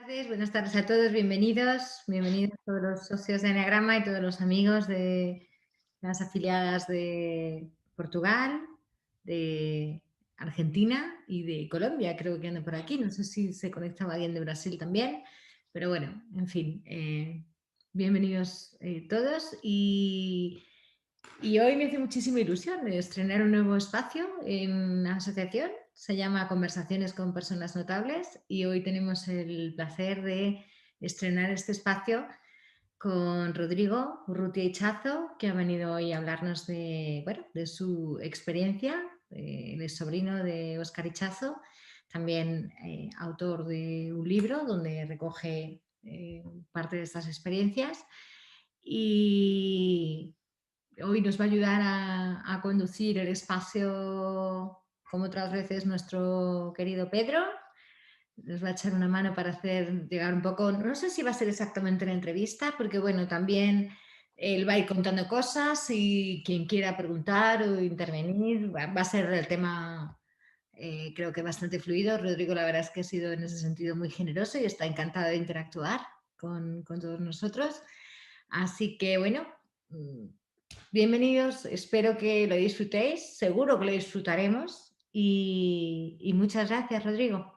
Buenas tardes a todos, bienvenidos todos los socios de Enneagrama y todos los amigos de las afiliadas de Portugal, de Argentina y de Colombia, creo que anda por aquí. No sé si se conectaba alguien de Brasil también, pero bueno, en fin, bienvenidos todos y hoy me hace muchísima ilusión estrenar un nuevo espacio en la asociación. Se llama Conversaciones con Personas Notables y hoy tenemos el placer de estrenar este espacio con Rodrigo Urrutia Ichazo, que ha venido hoy a hablarnos de su experiencia. Él es sobrino de Óscar Ichazo, también autor de un libro donde recoge parte de estas experiencias. Y hoy nos va a ayudar a conducir el espacio, como otras veces, nuestro querido Pedro. Nos va a echar una mano para hacer llegar un poco, no sé si va a ser exactamente una entrevista, porque bueno, también él va a ir contando cosas y quien quiera preguntar o intervenir, va a ser el tema, creo que bastante fluido. Rodrigo, la verdad es que ha sido en ese sentido muy generoso y está encantado de interactuar con todos nosotros. Así que bueno, bienvenidos, espero que lo disfrutéis, seguro que lo disfrutaremos y muchas gracias, Rodrigo.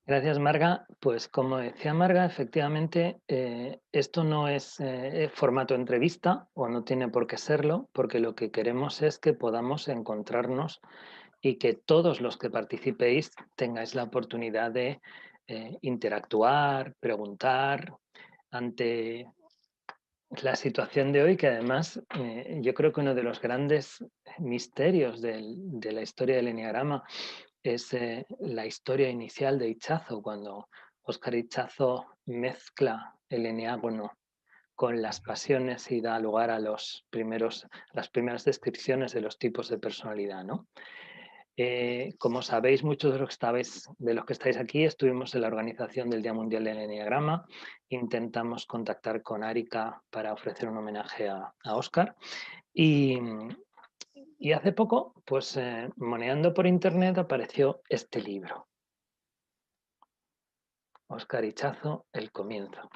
Gracias, Marga. Pues como decía Marga, efectivamente, esto no es formato entrevista o no tiene por qué serlo, porque lo que queremos es que podamos encontrarnos y que todos los que participéis tengáis la oportunidad de interactuar, preguntar ante la situación de hoy, que además yo creo que uno de los grandes misterios de la historia del Eneagrama es la historia inicial de Ichazo, cuando Óscar Ichazo mezcla el eneágono con las pasiones y da lugar a las primeras descripciones de los tipos de personalidad, ¿no? Como sabéis, muchos de los que estáis aquí estuvimos en la organización del Día Mundial del Eneagrama. Intentamos contactar con Arica para ofrecer un homenaje a Óscar. Y hace poco, pues moneando por internet, apareció este libro, Óscar Ichazo, El comienzo.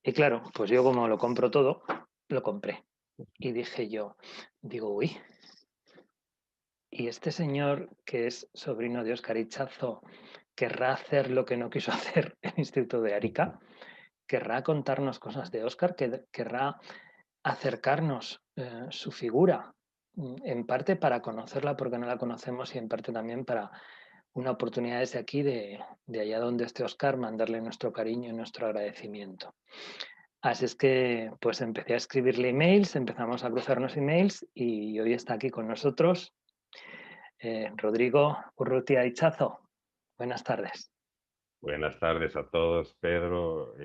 Y claro, pues yo como lo compro todo, lo compré. Y uy, ¿y este señor que es sobrino de Óscar Ichazo querrá hacer lo que no quiso hacer el Instituto de Arica? ¿Querrá contarnos cosas de Óscar? ¿Querrá acercarnos su figura? En parte para conocerla porque no la conocemos y en parte también para una oportunidad desde aquí de allá donde esté Óscar, mandarle nuestro cariño y nuestro agradecimiento. Así es que pues empecé a escribirle emails, empezamos a cruzarnos emails y hoy está aquí con nosotros Rodrigo Urrutia Ichazo. Buenas tardes. Buenas tardes a todos, Pedro,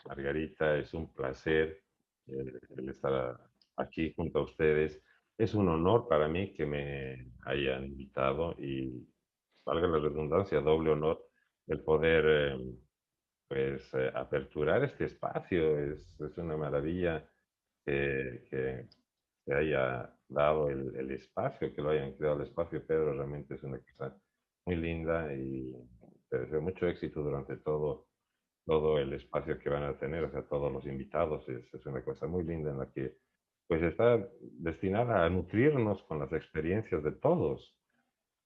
Margarita, es un placer el estar aquí junto a ustedes. Es un honor para mí que me hayan invitado y, valga la redundancia, doble honor el poder aperturar este espacio. Es una maravilla que se haya dado el espacio, que lo hayan creado el espacio, Pedro, realmente es una cosa muy linda y te deseo mucho éxito durante todo el espacio que van a tener, o sea, todos los invitados, es una cosa muy linda en la que pues está destinada a nutrirnos con las experiencias de todos.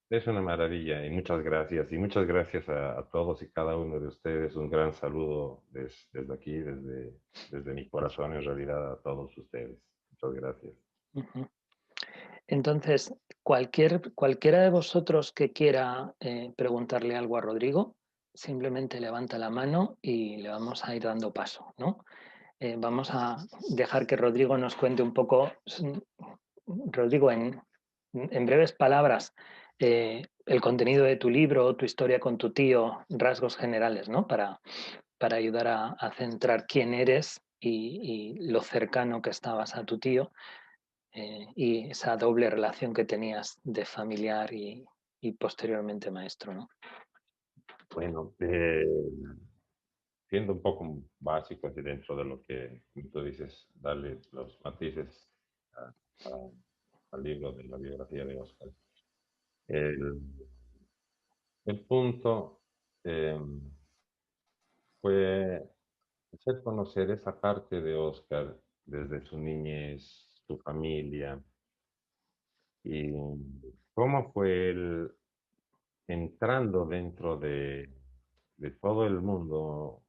Es una maravilla y muchas gracias a todos y cada uno de ustedes. Un gran saludo desde aquí, desde mi corazón en realidad a todos ustedes. Muchas gracias. Uh-huh. Entonces, cualquiera de vosotros que quiera preguntarle algo a Rodrigo, simplemente levanta la mano y le vamos a ir dando paso, ¿no? Vamos a dejar que Rodrigo nos cuente un poco, Rodrigo, en breves palabras, el contenido de tu libro, tu historia con tu tío, rasgos generales, ¿no? Para ayudar a centrar quién eres y lo cercano que estabas a tu tío y esa doble relación que tenías de familiar y posteriormente maestro, ¿no? Bueno, siendo un poco básico así dentro de lo que como tú dices, darle los matices a- a- al libro de la biografía de Oscar. El, el punto. fue hacer conocer esa parte de Oscar desde su niñez, su familia, y cómo fue él entrando dentro de todo el mundo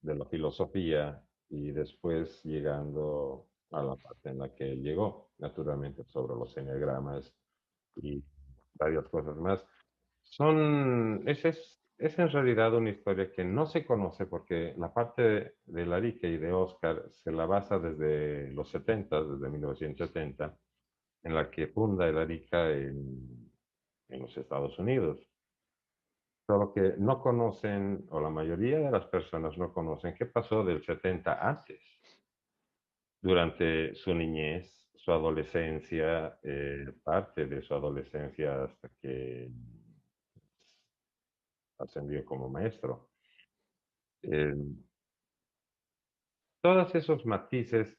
de la filosofía y después llegando a la parte en la que él llegó, naturalmente sobre los enneagramas y varias cosas más. Es en realidad una historia que no se conoce porque la parte de Larica y de Oscar se la basa desde los 70, desde 1970, en la que funda el Arica en los Estados Unidos. Solo que no conocen, o la mayoría de las personas no conocen qué pasó del 70 antes, durante su niñez, su adolescencia, parte de su adolescencia hasta que ascendió como maestro. Eh, Todos esos matices,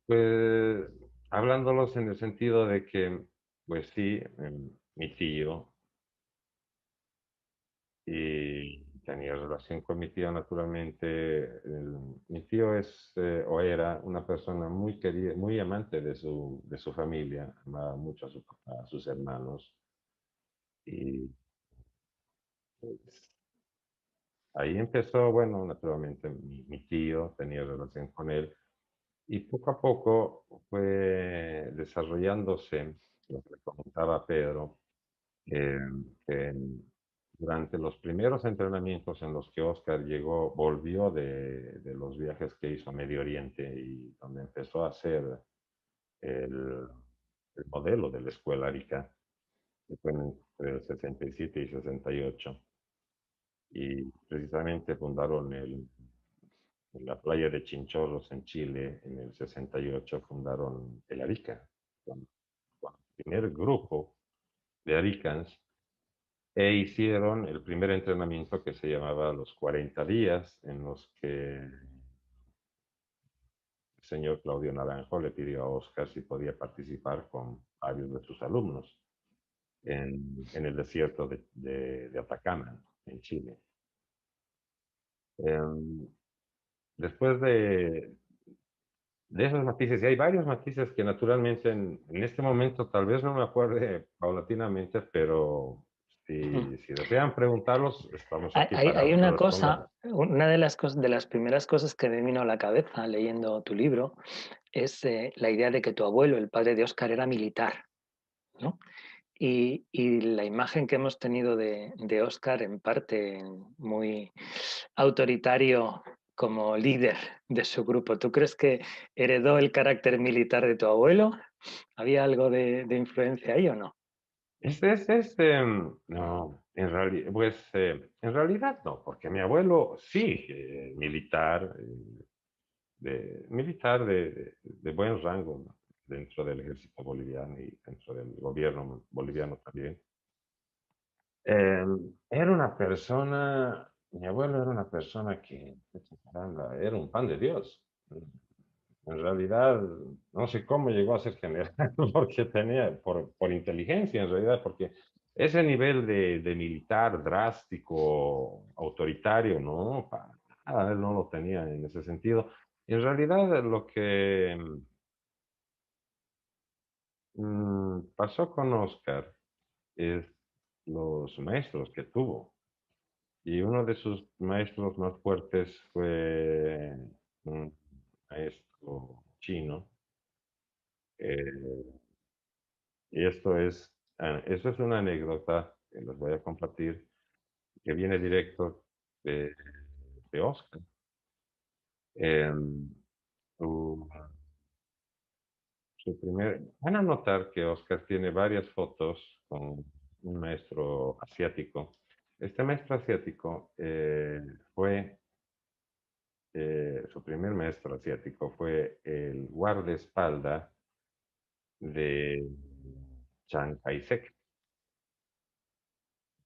pues, hablándolos en el sentido de que, pues sí, mi tío, y tenía relación con mi tío naturalmente. Mi tío es o era una persona muy querida, muy amante de su familia, amaba mucho a su papá, a sus hermanos, y pues, ahí empezó, bueno, naturalmente mi tío tenía relación con él. Y poco a poco fue desarrollándose, lo que le comentaba Pedro, eh, que durante los primeros entrenamientos en los que Oscar llegó, volvió de los viajes que hizo a Medio Oriente y donde empezó a hacer el, el modelo de la escuela Arica, que fue entre el 67 y 68. Y precisamente fundaron en la playa de Chinchorros, en Chile, en el 68, fundaron el Arica, con el primer grupo de Aricans, e hicieron el primer entrenamiento que se llamaba los 40 días, en los que el señor Claudio Naranjo le pidió a Oscar si podía participar con varios de sus alumnos en el desierto de Atacama, en Chile. Eh, Después de esos matices, y hay varios matices que naturalmente en este momento tal vez no me acuerde paulatinamente, pero si desean preguntarlos, estamos aquí Hay para una responder. cosa, una de las cosas, de las primeras cosas que me vino a la cabeza leyendo tu libro es la idea de que tu abuelo, el padre de Óscar, era militar, ¿no? Y la imagen que hemos tenido de Óscar, en parte muy autoritario como líder de su grupo. ¿Tú crees que heredó el carácter militar de tu abuelo? ¿Había algo de influencia ahí o no? No, en realidad no, porque mi abuelo sí, militar, militar de buen rango, ¿no? Dentro del ejército boliviano y dentro del gobierno boliviano también. Eh, Era una persona, mi abuelo era una persona que, caramba, era un pan de Dios. En realidad, no sé cómo llegó a ser general, porque tenía, por inteligencia en realidad, porque ese nivel de militar drástico, autoritario, no, para nada, él no lo tenía en ese sentido. En realidad, lo que pasó con Oscar es los maestros que tuvo. Y uno de sus maestros más fuertes fue un maestro chino. eh, y esto es una anécdota que les voy a compartir, que viene directo de, de Oscar. Em, su, Van a notar que Oscar tiene varias fotos con un maestro asiático. Este maestro asiático su primer maestro asiático fue el guardaespaldas de Chiang Kai-shek,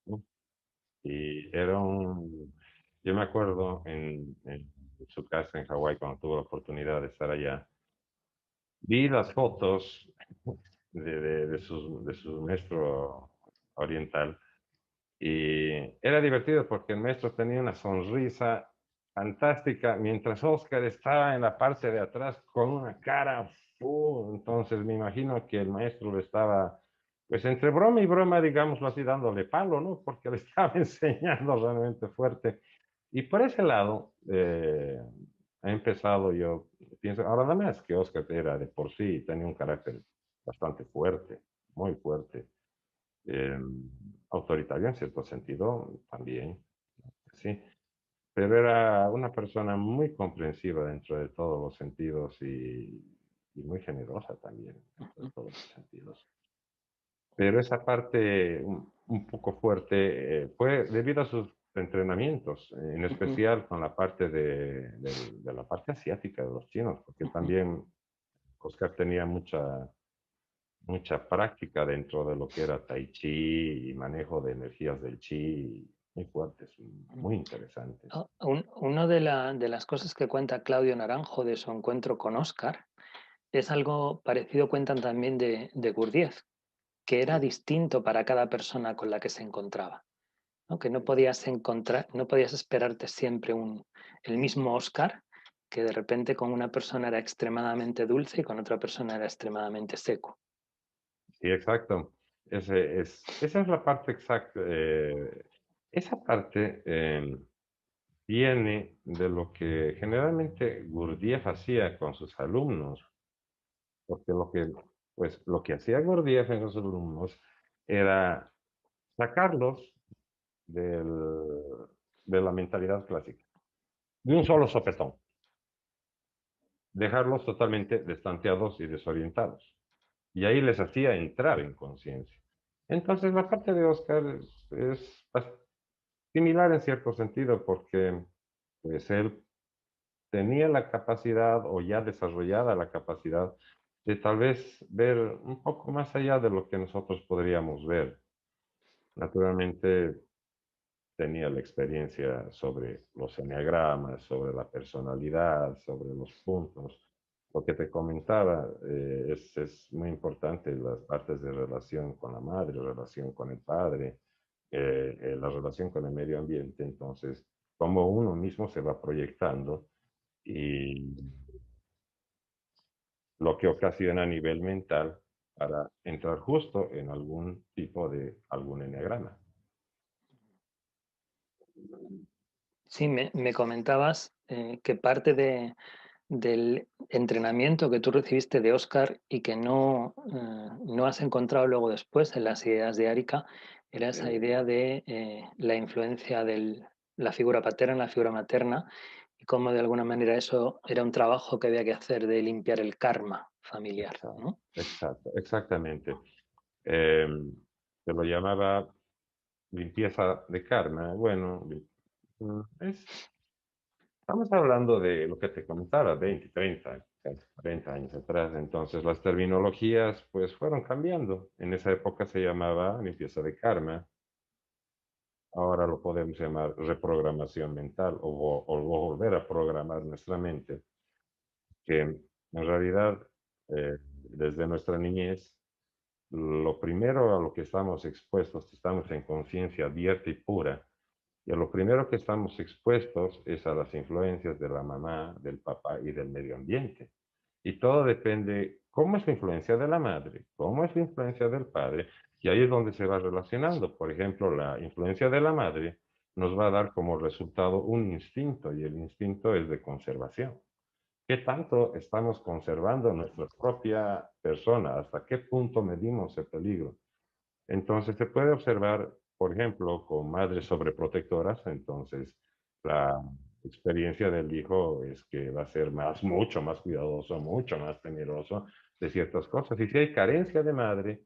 ¿no? Y yo me acuerdo en su casa en Hawái cuando tuve la oportunidad de estar allá, vi las fotos de su maestro oriental Y era divertido porque el maestro tenía una sonrisa fantástica, mientras Oscar estaba en la parte de atrás con una cara, entonces me imagino que el maestro le estaba, pues entre broma y broma, digámoslo así, dándole palo, ¿no? Porque le estaba enseñando realmente fuerte. Y por ese lado, he empezado yo, pienso, ahora además que Oscar era de por sí, tenía un carácter bastante fuerte, muy fuerte, eh, autoritario en cierto sentido también, sí, pero era una persona muy comprensiva dentro de todos los sentidos y muy generosa también dentro de todos los sentidos. Pero esa parte un poco fuerte fue debido a sus entrenamientos, en especial con la parte de la parte asiática de los chinos, porque también Oscar tenía mucha práctica dentro de lo que era Tai Chi y manejo de energías del Chi, muy fuertes, muy interesantes. Una de las cosas que cuenta Claudio Naranjo de su encuentro con Oscar es algo parecido, cuentan también de Gurdjieff, que era distinto para cada persona con la que se encontraba, ¿no? Que no podías encontrar, no podías esperarte siempre el mismo Oscar, que de repente con una persona era extremadamente dulce y con otra persona era extremadamente seco. Sí, exacto. Esa es la parte exacta. Esa parte viene de lo que generalmente Gurdjieff hacía con sus alumnos, porque lo que hacía Gurdjieff en sus alumnos era sacarlos de la mentalidad clásica, de un solo sopetón, dejarlos totalmente destanteados y desorientados. Y ahí les hacía entrar en conciencia. Entonces, la parte de Oscar es similar en cierto sentido, porque pues él tenía la capacidad o ya desarrollada la capacidad de tal vez ver un poco más allá de lo que nosotros podríamos ver. Naturalmente tenía la experiencia sobre los enneagramas, sobre la personalidad, sobre los puntos. Lo que te comentaba es muy importante, las partes de relación con la madre, relación con el padre, la relación con el medio ambiente. Entonces, cómo uno mismo se va proyectando y lo que ocasiona a nivel mental para entrar justo en algún tipo de algún enneagrama. Sí, me comentabas que parte del entrenamiento que tú recibiste de Oscar y que no has encontrado luego después en las ideas de Arica era esa idea de la influencia de la figura paterna, la figura materna, y cómo de alguna manera eso era un trabajo que había que hacer de limpiar el karma familiar, Exacto, ¿no? exactamente. Eh, Se lo llamaba limpieza de karma. Bueno, estamos hablando de lo que te comentaba, 20, 30, casi 40 años atrás. Entonces las terminologías pues fueron cambiando. En esa época se llamaba limpieza de karma. Ahora lo podemos llamar reprogramación mental o volver a programar nuestra mente, que en realidad desde nuestra niñez lo primero a lo que estamos expuestos, estamos en conciencia abierta y pura, y a lo primero que estamos expuestos es a las influencias de la mamá, del papá y del medio ambiente. Y todo depende cómo es la influencia de la madre, cómo es la influencia del padre, y ahí es donde se va relacionando. Por ejemplo, la influencia de la madre nos va a dar como resultado un instinto, y el instinto es de conservación. ¿Qué tanto estamos conservando nuestra propia persona? ¿Hasta qué punto medimos el peligro? Entonces se puede observar, por ejemplo, con madres sobreprotectoras, entonces la experiencia del hijo es que va a ser mucho más cuidadoso, mucho más temeroso de ciertas cosas. Y si hay carencia de madre,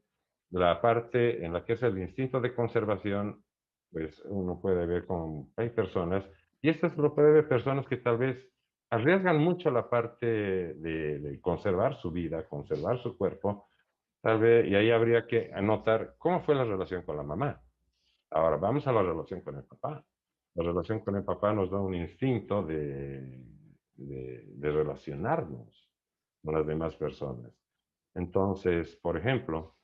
la parte en la que es el instinto de conservación, pues uno puede ver con, hay personas, y esto lo puede ver personas que tal vez arriesgan mucho la parte de conservar su vida, conservar su cuerpo, tal vez, y ahí habría que anotar cómo fue la relación con la mamá. Ahora, vamos a la relación con el papá. La relación con el papá nos da un instinto de relacionarnos con las demás personas. Entonces, por ejemplo,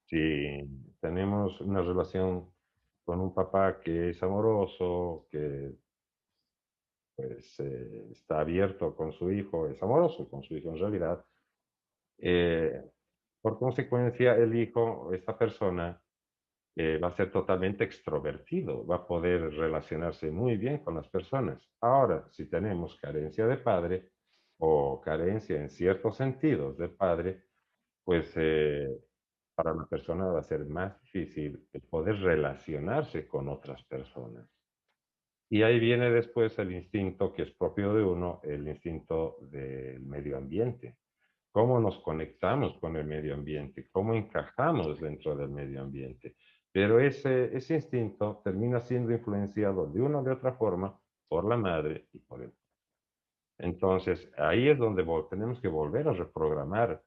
si tenemos una relación con un papá que es amoroso, que pues está abierto con su hijo, es amoroso con su hijo en realidad. eh, por consecuencia, el hijo, esta persona, va a ser totalmente extrovertido, va a poder relacionarse muy bien con las personas. Ahora, si tenemos carencia de padre o carencia en ciertos sentidos de padre, pues para la persona va a ser más difícil el poder relacionarse con otras personas. Y ahí viene después el instinto que es propio de uno, el instinto del medio ambiente. Cómo nos conectamos con el medio ambiente, cómo encajamos dentro del medio ambiente. Pero ese instinto termina siendo influenciado de una o de otra forma por la madre y por el. Entonces, ahí es donde tenemos que volver a reprogramar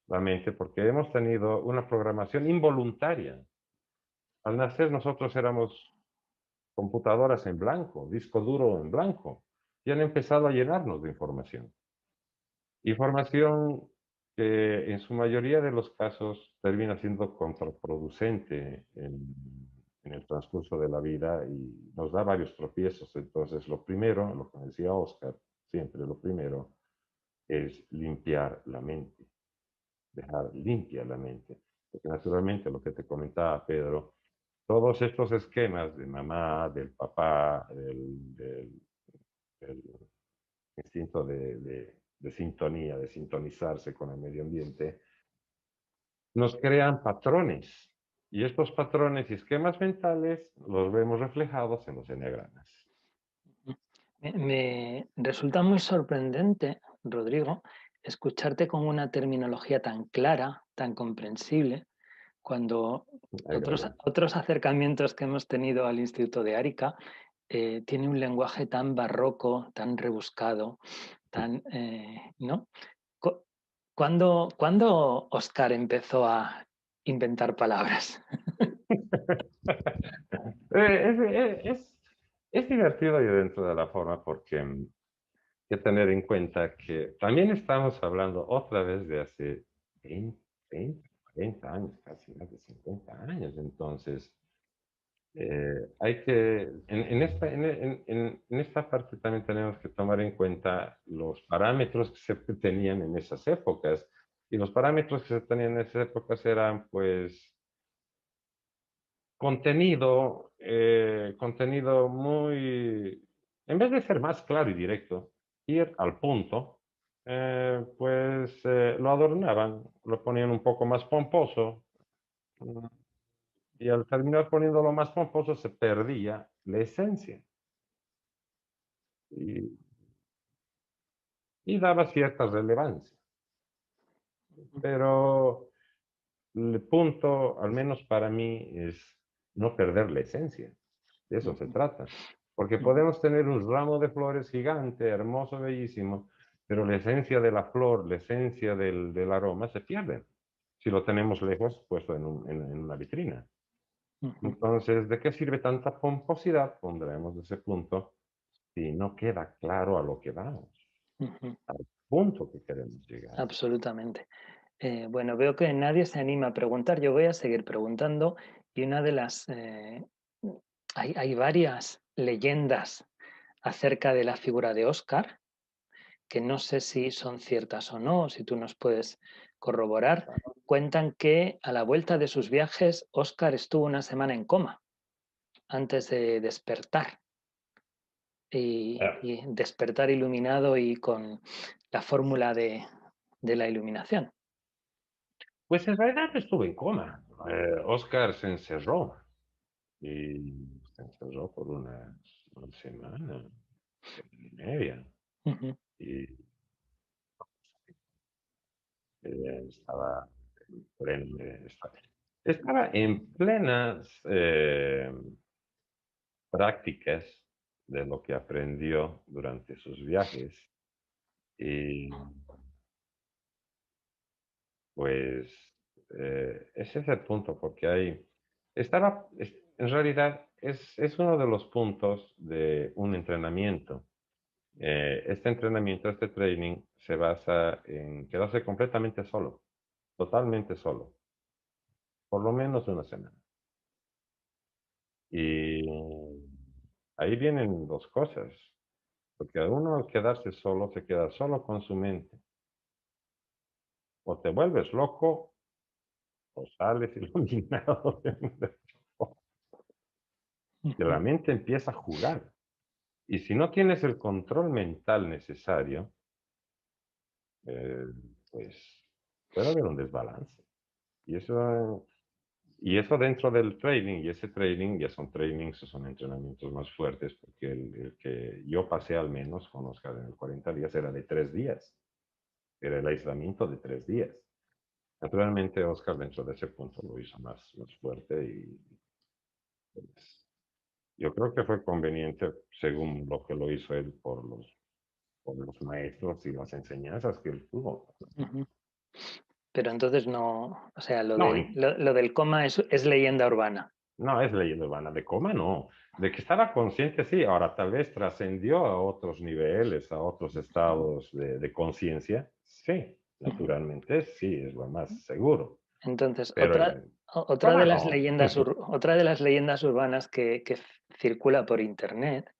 la mente porque hemos tenido una programación involuntaria. Al nacer nosotros éramos computadoras en blanco, disco duro en blanco, y han empezado a llenarnos de información. Información que en su mayoría de los casos termina siendo contraproducente en el transcurso de la vida y nos da varios tropiezos. Entonces, lo primero, lo que decía Oscar, siempre lo primero es limpiar la mente, dejar limpia la mente. Porque naturalmente lo que te comentaba Pedro, todos estos esquemas de mamá, del papá, del instinto de sintonía, de sintonizarse con el medio ambiente, nos crean patrones. Y estos patrones y esquemas mentales los vemos reflejados en los enneagramas. Me resulta muy sorprendente, Rodrigo, escucharte con una terminología tan clara, tan comprensible, cuando otros acercamientos que hemos tenido al Instituto de Árica tiene un lenguaje tan barroco, tan rebuscado, tan, ¿no? ¿Cuándo Oscar empezó a inventar palabras? Es divertido y dentro de la forma porque hay que tener en cuenta que también estamos hablando otra vez de hace 20, 20, 40 años, casi más de 50 años. Entonces, hay que, en esta parte también tenemos que tomar en cuenta los parámetros que se tenían en esas épocas. Y los parámetros que se tenían en esas épocas eran, pues, contenido muy, en vez de ser más claro y directo, ir al punto, pues lo adornaban, lo ponían un poco más pomposo, mm, y al terminar poniéndolo más pomposo se perdía la esencia y, y daba cierta relevancia. Pero el punto, al menos para mí, es no perder la esencia. De eso se trata. Porque podemos tener un ramo de flores gigante, hermoso, bellísimo, pero la esencia de la flor, la esencia del aroma se pierde si lo tenemos lejos puesto en una vitrina. Entonces, ¿de qué sirve tanta pomposidad? Pondremos ese punto si no queda claro a lo que vamos, al punto que queremos llegar. Absolutamente. Bueno, veo que nadie se anima a preguntar. Yo voy a seguir preguntando y una de las... hay varias leyendas acerca de la figura de Oscar, que no sé si son ciertas o no, si tú nos puedes corroborar. Cuentan que a la vuelta de sus viajes, Oscar estuvo una semana en coma antes de despertar y despertar iluminado y con la fórmula de la iluminación. Pues en realidad estuve en coma. Oscar se encerró y se encerró por una semana y media. Ujú. Y estaba en estaba en plenas prácticas de lo que aprendió durante sus viajes. Y pues ese es el punto, porque en realidad es uno de los puntos de un entrenamiento. Este entrenamiento, este training, se basa en quedarse completamente solo, totalmente solo, por lo menos una semana. Y ahí vienen dos cosas, porque uno al quedarse solo se queda solo con su mente. O te vuelves loco o sales iluminado. Que la Ujú, mente empieza a jugar. Y si no tienes el control mental necesario, eh, pues puede haber un desbalance. Y eso dentro del training, y ese training ya son trainings, son entrenamientos más fuertes, porque el que yo pasé al menos con Oscar en el 40 días era de 3 días, era el aislamiento de 3 días. Naturalmente, Oscar dentro de ese punto lo hizo más fuerte y pues, yo creo que fue conveniente según lo que lo hizo él por los maestros y las enseñanzas que él tuvo. ujú. Pero entonces no, o sea, No, lo del coma es leyenda urbana. no es leyenda urbana, de coma no. De que estaba consciente, sí. Ahora, tal vez trascendió a otros niveles, a otros estados de conciencia. Sí, Ujú. naturalmente, sí, es lo más seguro. Entonces, Pero otra de coma las no. leyendas, otra de las leyendas urbanas que circula por internet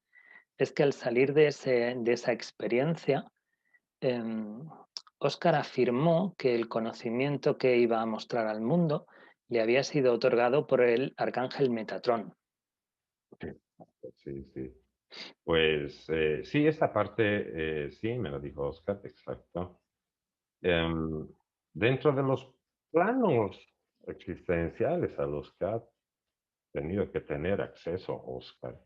es que al salir de esa experiencia, Óscar afirmó que el conocimiento que iba a mostrar al mundo le había sido otorgado por el arcángel Metatrón. Sí, sí. Pues sí, esa parte sí, me lo dijo Oscar, exacto. Em, Dentro de los planos existenciales a los que ha tenido que tener acceso Oscar,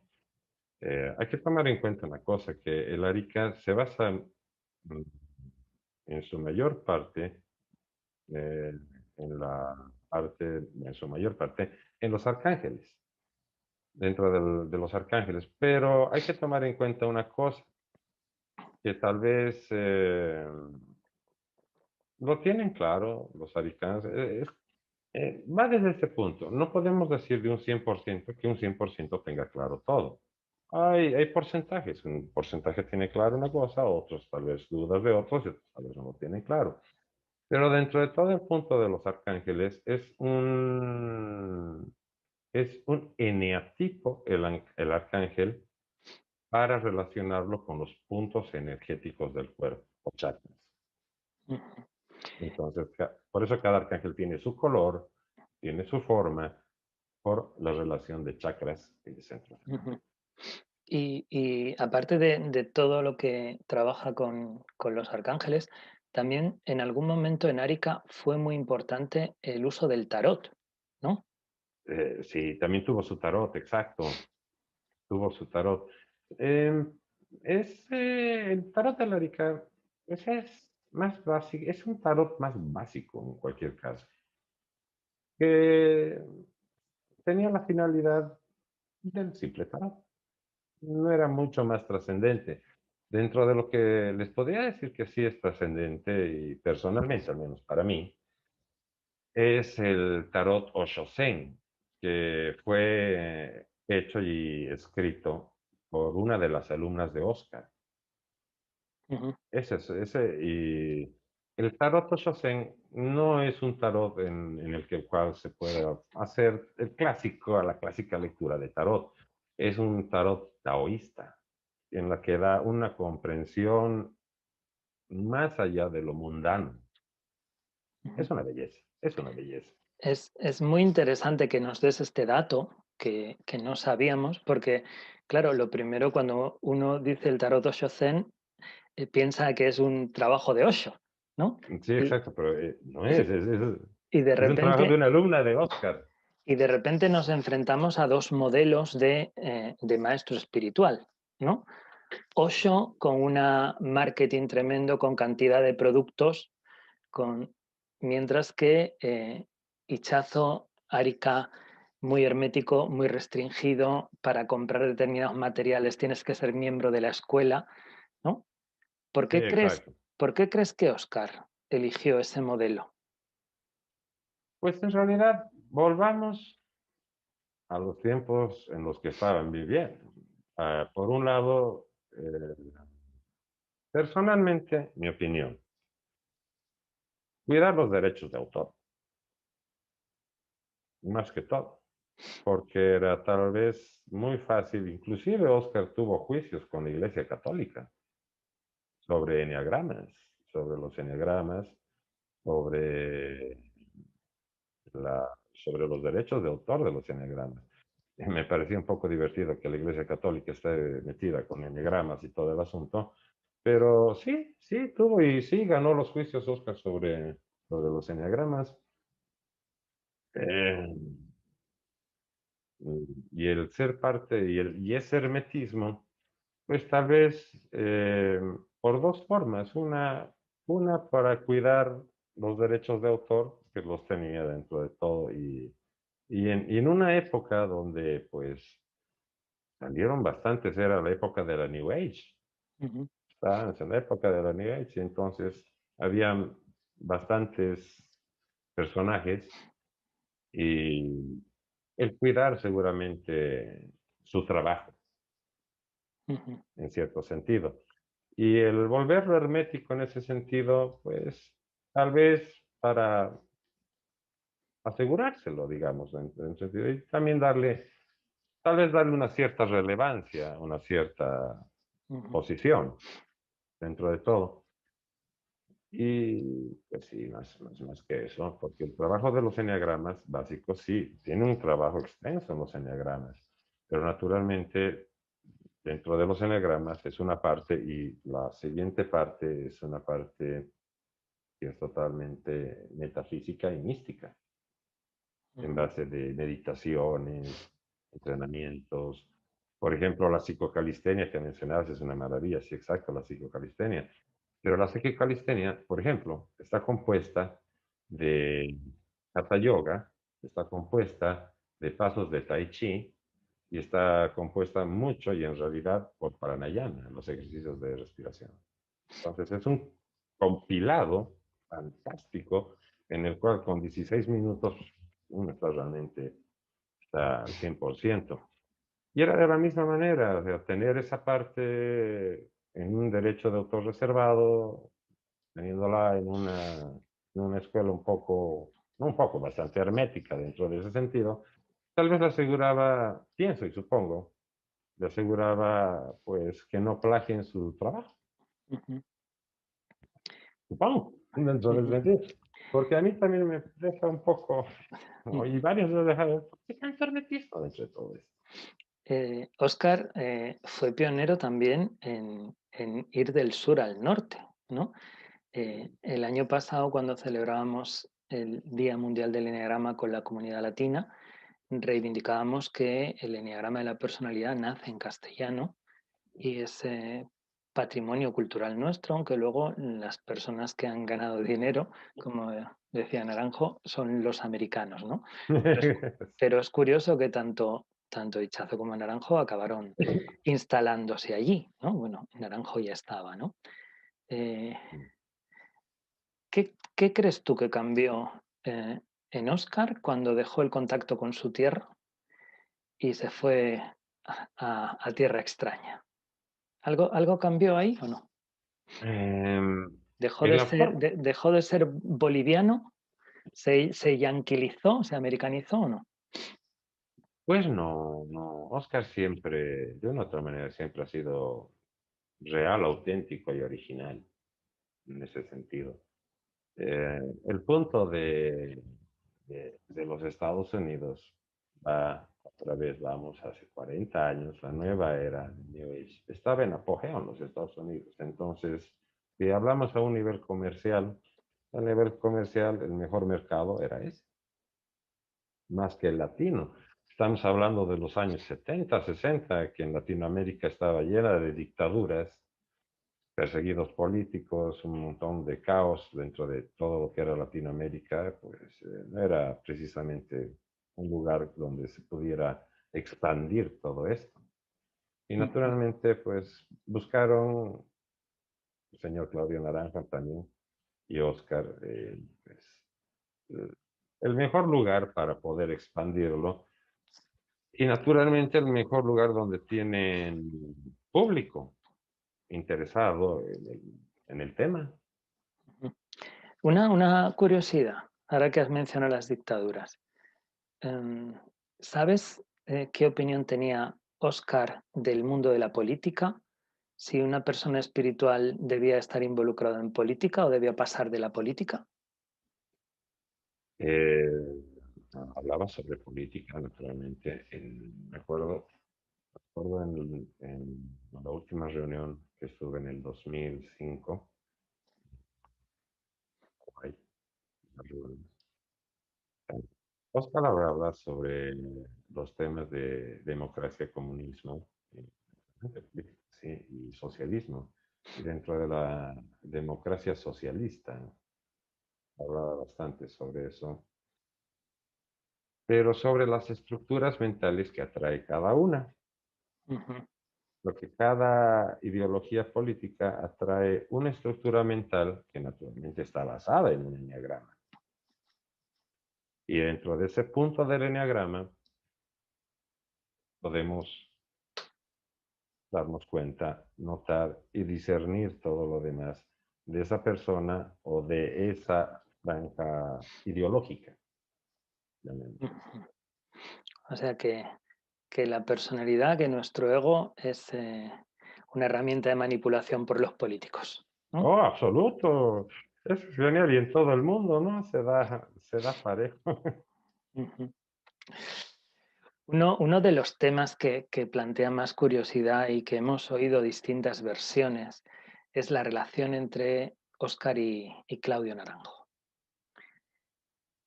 hay que tomar en cuenta una cosa, que el Arica se basa en su mayor parte, eh, en la arte, en su mayor parte, en los arcángeles, dentro de los arcángeles. Pero hay que tomar en cuenta una cosa, que tal vez lo tienen claro los aricanos, va desde ese punto. No podemos decir de un 100% que un 100% tenga claro todo. Hay porcentajes. Un porcentaje tiene claro una cosa, otros tal vez dudas de otros y otros tal vez no lo tienen claro. Pero dentro de todo el punto de los arcángeles es un eneatipo el arcángel para relacionarlo con los puntos energéticos del cuerpo o chakras. Ujú, Entonces, por eso cada arcángel tiene su color, tiene su forma, por la relación de chakras y de centros. ujú. Y aparte de todo lo que trabaja con los arcángeles, también en algún momento en Árica fue muy importante el uso del tarot, ¿no? Sí, también tuvo su tarot, exacto, tuvo su tarot. Eh, el tarot de Larica, ese es más básico, es un tarot más básico en cualquier caso, que tenía la finalidad del simple tarot. No era mucho más trascendente. Dentro de lo que les podría decir que sí es trascendente, y personalmente, al menos para mí, es el tarot Osho-Zen, que fue hecho y escrito por una de las alumnas de Oscar. Ujú, Y el tarot Osho-Zen no es un tarot en el cual se pueda hacer la clásica lectura de tarot. Es un tarot taoísta, en la que da una comprensión más allá de lo mundano. ujú. Es una belleza, es una belleza. Es muy interesante que nos des este dato que no sabíamos, porque, claro, lo primero cuando uno dice el tarot Osho Zen, piensa que es un trabajo de Osho, ¿no? Sí, Y, exacto, pero no y es, de, es, es, y de es un trabajo de repente, una alumna de Oscar. y de repente nos enfrentamos a dos modelos de maestro espiritual, ¿no? Osho con una marketing tremendo, con cantidad de productos, mientras que Ichazo, Arica, muy hermético, muy restringido, para comprar determinados materiales tienes que ser miembro de la escuela, ¿no? ¿Por Sí, qué crees, exacto. por qué crees que Oscar eligió ese modelo? Pues en realidad, volvamos a los tiempos en los que estaban viviendo. Por un lado, personalmente, mi opinión, cuidar los derechos de autor, más que todo. porque era tal vez muy fácil. Inclusive Oscar tuvo juicios con la Iglesia Católica sobre enneagramas, sobre los enneagramas, sobre, sobre los derechos de autor de los enneagramas. Y me parecía un poco divertido que la Iglesia Católica esté metida con enneagramas y todo el asunto, pero sí, sí, tuvo y sí ganó los juicios Oscar sobre los enneagramas. Eh, y el ser parte y ese hermetismo, pues tal vez por dos formas. Una para cuidar los derechos de autor, que los tenía dentro de todo, y en una época donde pues salieron bastantes, era la época de la New Age. Ujú, Estábamos en la época de la New Age, y entonces habían bastantes personajes y el cuidar seguramente su trabajo, ujú, en cierto sentido. Y el volverlo hermético en ese sentido, pues tal vez para asegurárselo, digamos, en sentido, y también darle, tal vez darle una cierta relevancia, una cierta ujú, posición dentro de todo. Y pues sí, más que eso, porque el trabajo de los enneagramas básicos sí, tiene un trabajo extenso en los enneagramas, pero naturalmente dentro de los enneagramas es una parte y la siguiente parte es una parte que es totalmente metafísica y mística, en ujú, base de meditaciones, entrenamientos. Por ejemplo, la psicocalistenia que mencionabas es una maravilla, sí, exacto, la psicocalistenia. Pero la psicocalistenia, por ejemplo, está compuesta de hatha yoga, está compuesta de pasos de tai chi y está compuesta mucho y en realidad por pranayama, los ejercicios de respiración. Entonces es un compilado fantástico en el cual con 16 minutos uno está realmente está al 100%. Y era de la misma manera, de tener esa parte en un derecho de autor reservado, teniéndola en una escuela un poco, no un poco, bastante hermética dentro de ese sentido, tal vez le aseguraba, pienso y supongo, le aseguraba pues que no plagien su trabajo, ujú, supongo, dentro del ujú, sentido. Porque a mí también me deja un poco, ¿no? Y ujú. varios me dejaron, ¿por qué tanto hermetismo dentro de todo esto? Óscar fue pionero también en ir del sur al norte, ¿no? El año pasado, cuando celebrábamos el Día Mundial del Eneagrama con la comunidad latina, reivindicábamos que el eneagrama de la personalidad nace en castellano y es patrimonio cultural nuestro, aunque luego las personas que han ganado dinero, como decía Naranjo, son los americanos, ¿no? Pero es, pero es curioso que tanto Ichazo como Naranjo acabaron instalándose allí, ¿no? Bueno, Naranjo ya estaba, ¿no? Eh, ¿qué crees tú que cambió en Oscar cuando dejó el contacto con su tierra y se fue a tierra extraña? ¿Algo cambió ahí o no? Em, ¿Dejó en de la ser, forma, dejó de ser boliviano? ¿Se yanquilizó? ¿Se americanizó o no? pues no, no, Oscar siempre, de una u otra manera, siempre ha sido real, auténtico y original en ese sentido. El punto de los Estados Unidos va, otra vez vamos hace 40 años, la nueva era de New Age, estaba en apogeo en los Estados Unidos. Entonces, si hablamos a nivel comercial, el mejor mercado era ese, más que el latino. Estamos hablando de los años 70, 60, que en Latinoamérica estaba llena de dictaduras, perseguidos políticos, un montón de caos dentro de todo lo que era Latinoamérica, pues no era precisamente un lugar donde se pudiera expandir todo esto. Y Ujú, naturalmente, pues buscaron el señor Claudio Naranjo también y Oscar, pues, eh, el mejor lugar para poder expandirlo y naturalmente el mejor lugar donde tienen público interesado en el tema. ujú. Una curiosidad, ahora que has mencionado las dictaduras. Em, ¿Sabes qué opinión tenía Oscar del mundo de la política? Si una persona espiritual debía estar involucrada en política o debía pasar de la política. Eh, Hablaba sobre política, naturalmente. Me acuerdo en la última reunión que estuve en el 2005, por ahí, la reunión. Oscar habla sobre los temas de democracia, comunismo, sí, y socialismo. Y dentro de la democracia socialista, hablaba bastante sobre eso, pero sobre las estructuras mentales que atrae cada una. Ujú, Lo que cada ideología política atrae una estructura mental que naturalmente está basada en un enneagrama. Y dentro de ese punto del enneagrama podemos darnos cuenta, notar y discernir todo lo demás de esa persona o de esa franja ideológica. ujú. O sea que la personalidad, que nuestro ego es una herramienta de manipulación por los políticos, ¿no? Oh, absoluto. Eso es genial y en todo el mundo, ¿no? Se da parejo. Ujú. Uno de los temas que plantea más curiosidad y que hemos oído distintas versiones es la relación entre Óscar y Claudio Naranjo.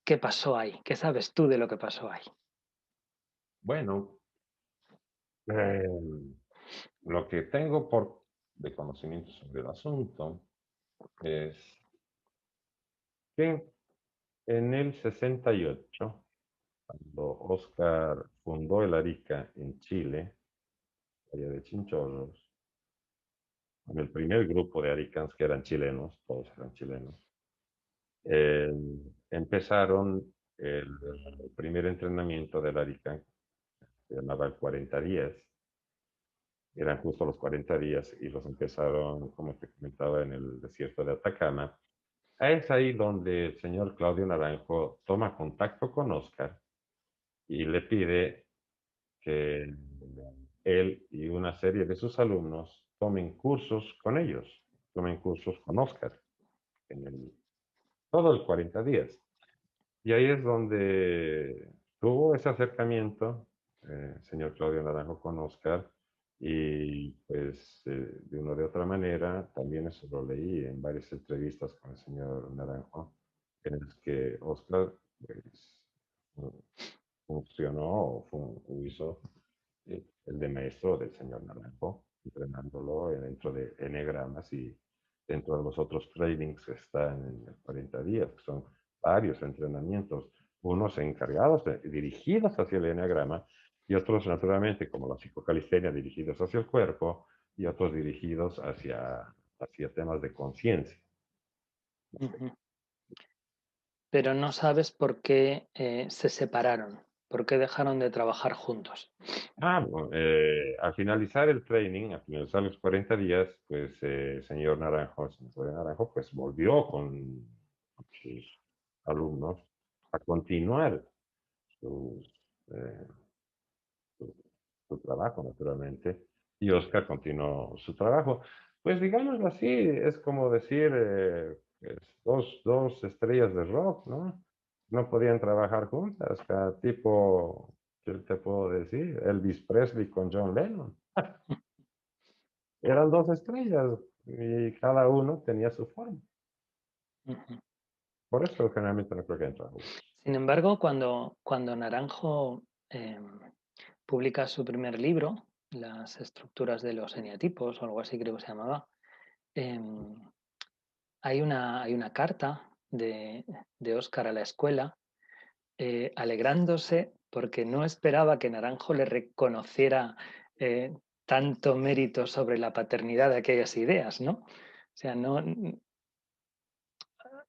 ¿Qué pasó ahí? ¿Qué sabes tú de lo que pasó ahí? Bueno, eh, lo que tengo de conocimiento sobre el asunto es que en el 68, cuando Oscar fundó el Arica en Chile, allá de Chinchorros, con el primer grupo de aricans que eran chilenos, todos eran chilenos, eh, empezaron el primer entrenamiento del Arica, se llamaba el 40 días, eran justo los 40 días y los empezaron, como te comentaba, en el desierto de Atacama. Es ahí donde el señor Claudio Naranjo toma contacto con Oscar y le pide que él y una serie de sus alumnos tomen cursos con ellos, tomen cursos con Oscar, en todo el 40 días. Y ahí es donde tuvo ese acercamiento, señor Claudio Naranjo con Oscar, y pues de una o de otra manera, también eso lo leí en varias entrevistas con el señor Naranjo, en las que Oscar pues, funcionó o hizo el de maestro del señor Naranjo, entrenándolo dentro de eneagramas y dentro de los otros trainings que están en 40 días, que son varios entrenamientos, unos encargados, dirigidos hacia el eneagrama, y otros, naturalmente, como la psicocalistenia, dirigidos hacia el cuerpo, y otros dirigidos hacia temas de conciencia. Ujú. Pero no sabes por qué se separaron, por qué dejaron de trabajar juntos. Bueno, al finalizar el training, al finalizar los 40 días, pues señor Naranjo, señor Naranjo, pues volvió con sus alumnos a continuar su, eh, su, su trabajo, naturalmente, y Oscar continuó su trabajo. Pues digámoslo así, es como decir pues, dos estrellas de rock, ¿no? No podían trabajar juntas, cada tipo, ¿qué te puedo decir? Elvis Presley con John Lennon. Eran dos estrellas y cada uno tenía su forma. Ujú. Por eso generalmente no creo que entran juntos. Sin embargo, cuando Naranjo publica su primer libro, Las estructuras de los eneatipos, o algo así creo que se llamaba, em, hay una carta de Óscar a la escuela alegrándose porque no esperaba que Naranjo le reconociera eh, tanto mérito sobre la paternidad de aquellas ideas, ¿no? O sea, no,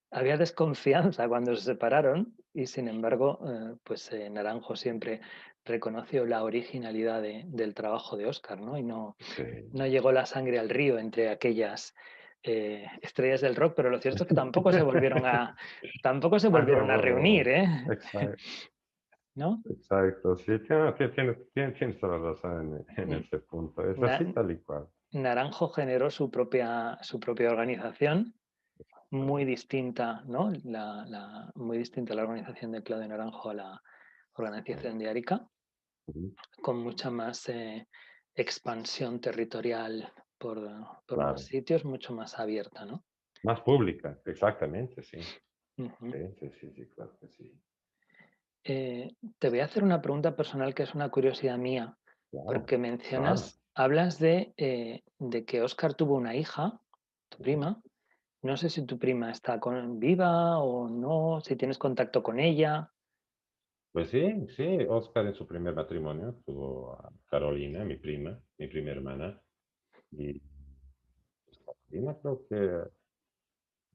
había desconfianza cuando se separaron y sin embargo, pues Naranjo siempre reconoció la originalidad del trabajo de Óscar, ¿no? Y no Sí. llegó la sangre al río entre aquellas estrellas del rock, pero lo cierto es que tampoco se volvieron a Ah, no, reunir, ¿eh? exacto. ¿no? Exacto, sí, tienes toda la razón en Mm, ese punto. Es Na- así tal y cual. Naranjo generó su propia organización, muy Bueno, distinta, ¿no? Muy distinta la organización de Claudio Naranjo a la bueno, organización de Arica, ujú, con mucha más expansión territorial por, por más claro. sitios, mucho más abierta, ¿no? Más pública, exactamente, sí. Ujú. Sí, claro que sí. Te voy a hacer una pregunta personal que es una curiosidad mía, Claro, porque claro. hablas de que Oscar tuvo una hija, tu prima. No sé si tu prima está viva o no, si tienes contacto con ella. Pues sí, sí, Oscar en su primer matrimonio tuvo a Carolina, mi prima hermana, y pues, Carolina creo que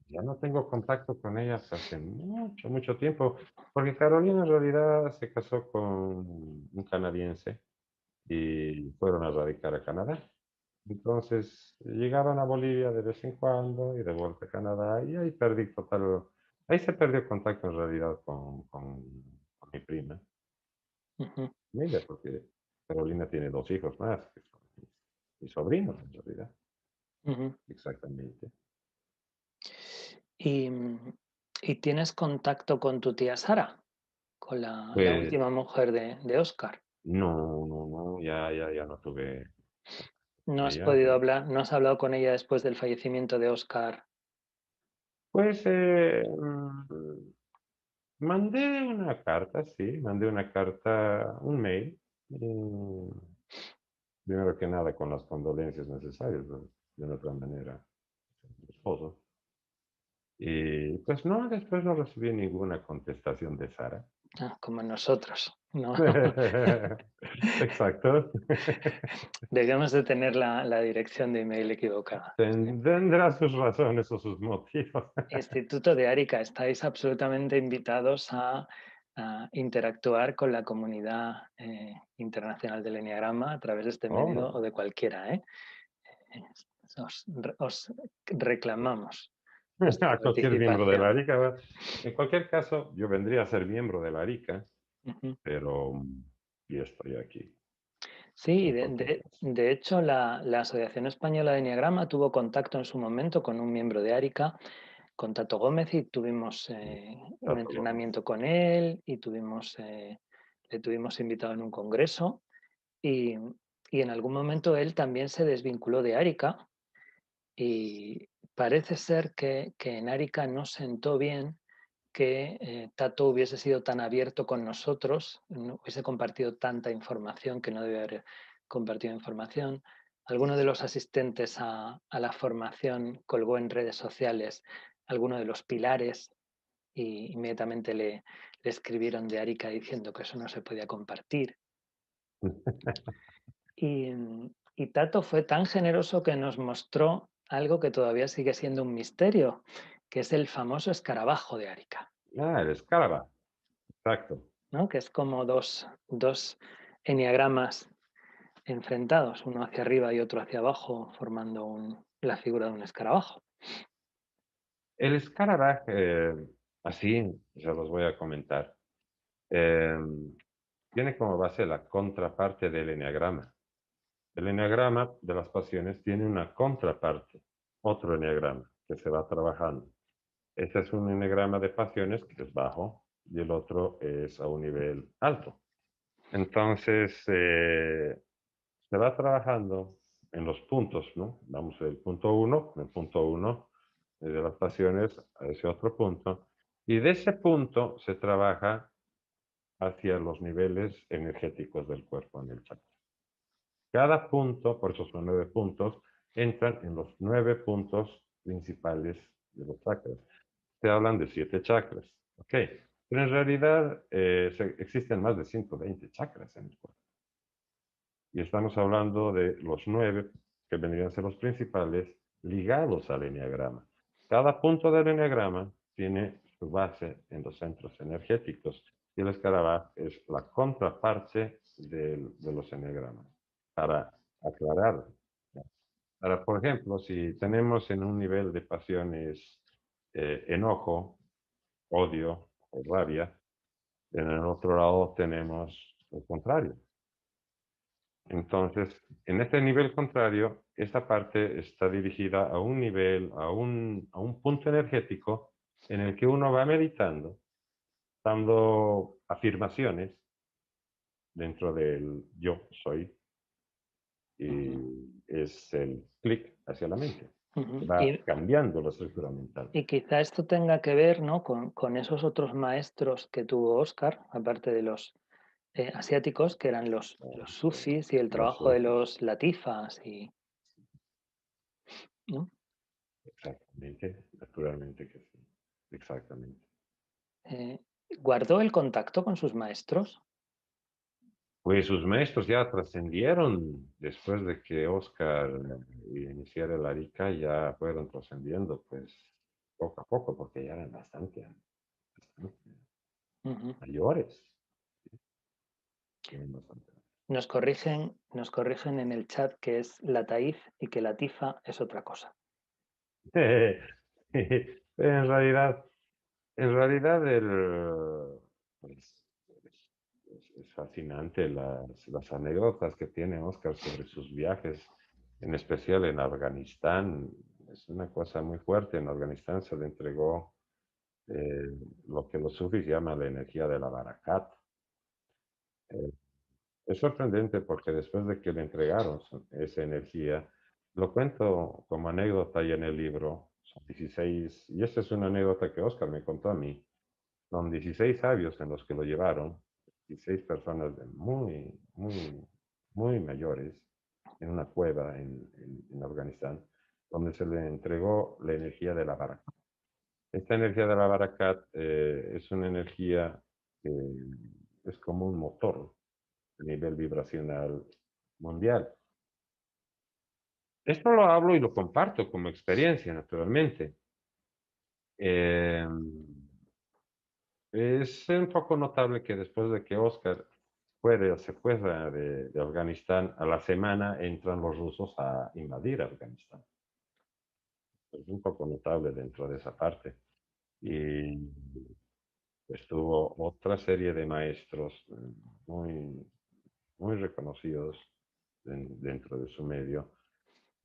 ya no tengo contacto con ellas hace mucho, mucho tiempo, porque Carolina en realidad se casó con un canadiense y fueron a radicar a Canadá. Entonces llegaban a Bolivia de vez en cuando y de vuelta a Canadá y ahí perdí total, ahí se perdió contacto en realidad con mi prima. Ujú, Mira, porque Carolina tiene dos hijos más, que son mis sobrinos en realidad, ujú. exactamente. Y, y tienes contacto con tu tía Sara, con la Pues última mujer de Oscar. no, ya no tuve ¿No has ella. podido hablar, no has hablado con ella después del fallecimiento de Oscar? Pues mandé una carta, sí, mandé una carta, un mail, primero que nada con las condolencias necesarias, de otra manera, mi esposo. Y pues no, después no recibí ninguna contestación de Sara. Ah, como nosotros, ¿no? Exacto. Debemos de tener la dirección de email equivocada. Sí. Tendrá sus razones o sus motivos. Instituto de Arica, estáis absolutamente invitados a interactuar con la comunidad internacional del Enneagrama a través de este medio Oh, o de cualquiera. Eh, os reclamamos vuestra a cualquier miembro de la participación. ARICA. En cualquier caso, yo vendría a ser miembro de la ARICA, Ujú. pero yo estoy aquí. Sí, En cualquier caso. de hecho la Asociación Española de Enneagrama tuvo contacto en su momento con un miembro de Arica, con Tato Gómez, y tuvimos un Tato Gómez. entrenamiento con él y le tuvimos invitado en un congreso y, y en algún momento él también se desvinculó de Arica y parece ser que en Arica no sentó bien que Tato hubiese sido tan abierto con nosotros, no hubiese compartido tanta información que no debe haber compartido información. Alguno de los asistentes a la formación colgó en redes sociales alguno de los pilares y inmediatamente le escribieron de Arica diciendo que eso no se podía compartir. Y, y Tato fue tan generoso que nos mostró algo que todavía sigue siendo un misterio, que es el famoso escarabajo de Arica. Ah, el escalaba. Exacto. ¿No? Que es como dos enneagramas enfrentados, uno hacia arriba y otro hacia abajo, formando la figura de un escarabajo. El escarabajo, así, ya los voy a comentar, eh, tiene como base la contraparte del eneagrama. El eneagrama de las pasiones tiene una contraparte, otro eneagrama que se va trabajando. Este es un eneagrama de pasiones que es bajo y el otro es a un nivel alto. Entonces, se va trabajando en los puntos, ¿no? Vamos del punto uno, el punto uno de las pasiones a ese otro punto, y de ese punto se trabaja hacia los niveles energéticos del cuerpo en el chakra. Cada punto, por eso son 9 puntos, entran en los 9 puntos principales de los chakras. Se hablan de 7 chakras, ¿ok? Pero en realidad existen más de 120 chakras en el cuerpo. Y estamos hablando de los 9 que vendrían a ser los principales ligados al eneagrama. Cada punto del eneagrama tiene su base en los centros energéticos y el escarabajo es la contraparte de los eneagramas. Para aclarar, para, por ejemplo, si tenemos en un nivel de pasiones enojo, odio o rabia, En el otro lado tenemos el contrario. Entonces, en este nivel contrario, esta parte está dirigida a un nivel, a un punto energético en el que uno va meditando, dando afirmaciones dentro del yo soy, y es el clic hacia la mente. Ujú. Va cambiando la estructura mental. Y quizá esto tenga que ver, ¿no?, con esos otros maestros que tuvo Oscar, aparte de los asiáticos, que eran los sufis y el Los trabajo de sufis, los latifas, y, ¿no? exactamente, naturalmente que sí, exactamente. Eh, ¿Guardó el contacto con sus maestros? Pues sus maestros ya trascendieron después de que Oscar iniciara el Arica, ya fueron trascendiendo, pues poco a poco, porque ya eran bastante Ujú. mayores. Eran bastante. Nos corrigen en el chat que es lataif y que latifa es otra cosa. En realidad pues, es fascinante las anécdotas que tiene Oscar sobre sus viajes, en especial en Afganistán. Es una cosa muy fuerte. En Afganistán se le entregó eh, lo que los sufis llaman la energía de la Barakat. Eh, es sorprendente porque después de que le entregaron esa energía, lo cuento como anécdota y en el libro, son 16, y esta es una anécdota que Oscar me contó a mí, son 16 sabios en los que lo llevaron, 16 personas muy mayores, en una cueva en Afganistán, donde se le entregó la energía de la Barakat. Esta energía de la Barakat es una energía que es como un motor a nivel vibracional mundial. Esto lo hablo y lo comparto como experiencia, naturalmente. Eh, es un poco notable que después de que Oscar se fuera de Afganistán, a la semana entran los rusos a invadir Afganistán. Es un poco notable dentro de esa parte. Y estuvo otra serie de maestros muy, muy reconocidos dentro de su medio,